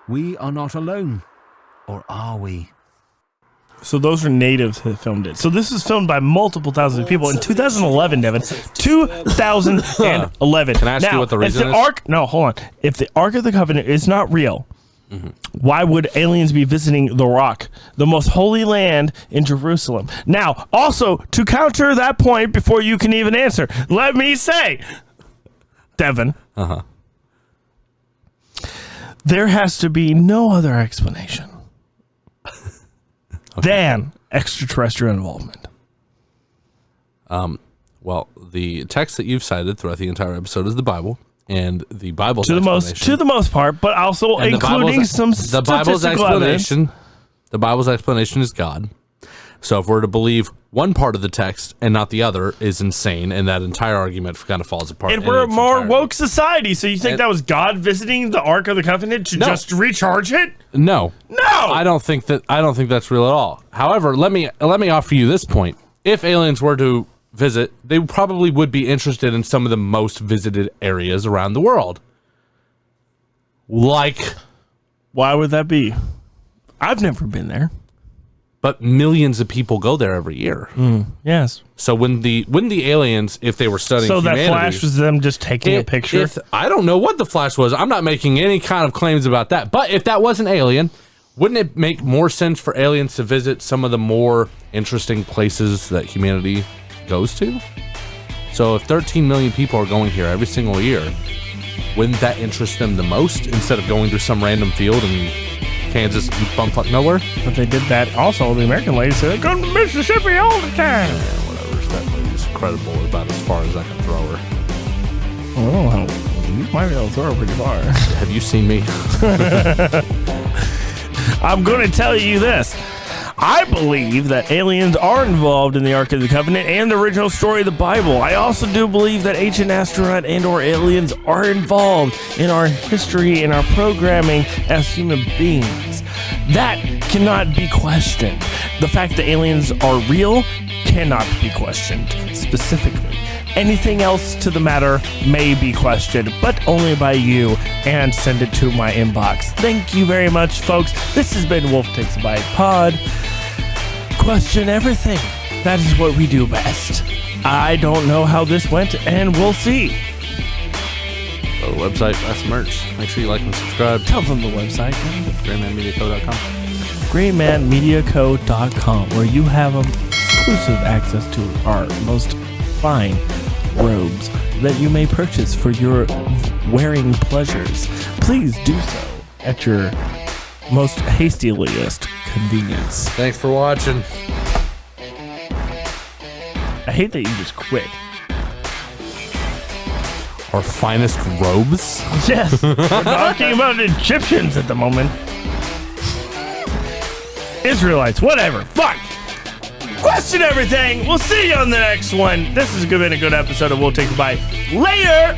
We are not alone. Or are we? So those are natives that filmed it. So this is filmed by multiple thousands of people in 2011, Devin. 2011. Can I ask you what the reason is? No, hold on. If the Ark of the Covenant is not real, why would aliens be visiting the Rock, the most holy land in Jerusalem? Now, also, to counter that point before you can even answer, let me say, Devin, there has to be no other explanation than extraterrestrial involvement. Well, the text that you've cited throughout the entire episode is the Bible, and the Bible's To the most part, but also and including some the Bible's statistical evidence. explanation. The Bible's explanation is God. So if we're to believe one part of the text and not the other, is insane, and that entire argument kind of falls apart. And in we're a its more entirety. woke society, so you think that was God visiting the Ark of the Covenant to No. just recharge it? No, No! I don't think that's real at all. However, let me offer you this point: if aliens were to visit, they probably would be interested in some of the most visited areas around the world. Like, Why would that be? I've never been there. but millions of people go there every year. Yes. So when the aliens, if they were studying So that humanity, flash was them just taking a picture? I don't know what the flash was. I'm not making any kind of claims about that. But if that was an alien, wouldn't it make more sense for aliens to visit some of the more interesting places that humanity goes to? So if 13 million people are going here every single year, wouldn't that interest them the most instead of going to some random field in Kansas, bumfuck nowhere? But they did that also. The American lady said, they come to Mississippi all the time. Whatever. That lady's credible about as far as I can throw her. Oh, you might be able to throw her pretty far. Have you seen me? I'm going to tell you this. I believe that aliens are involved in the Ark of the Covenant and the original story of the Bible. I also do believe that ancient astronaut and or aliens are involved in our history and our programming as human beings. That cannot be questioned. The fact that aliens are real cannot be questioned specifically. Anything else to the matter may be questioned, but only by you, and send it to my inbox. Thank you very much, folks. This has been Wolf Takes a Bite Pod. Question everything. That is what we do best. I don't know how this went, and we'll see. Go to the website, that's merch. Make sure you like and subscribe. Tell them the website. GraymanMediaCo.com. GraymanMediaCo.com, where you have exclusive access to our most fine robes that you may purchase for your wearing pleasures. Please do so at your most hastiest convenience. Thanks for watching. I hate that you just quit. Our finest robes? Yes, we're talking about Egyptians at the moment. Israelites, whatever. Fuck. Question everything. We'll see you on the next one. This has been a good episode of We'll Take a Bite. Later.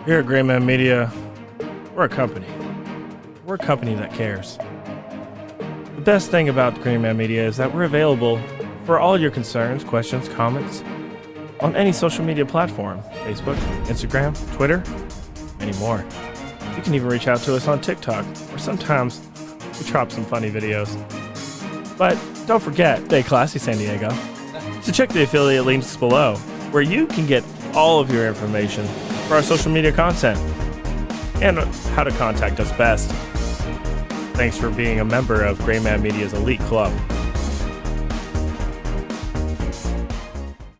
Here at Gray Man Media, we're a company. We're a company that cares. The best thing about Gray Man Media is that we're available for all your concerns, questions, comments on any social media platform. Facebook, Instagram, Twitter, many more. You can even reach out to us on TikTok, or sometimes we drop some funny videos. But don't forget, stay classy, San Diego. So check the affiliate links below, where you can get all of your information for our social media content and how to contact us best. Thanks for being a member of Gray Man Media's elite club.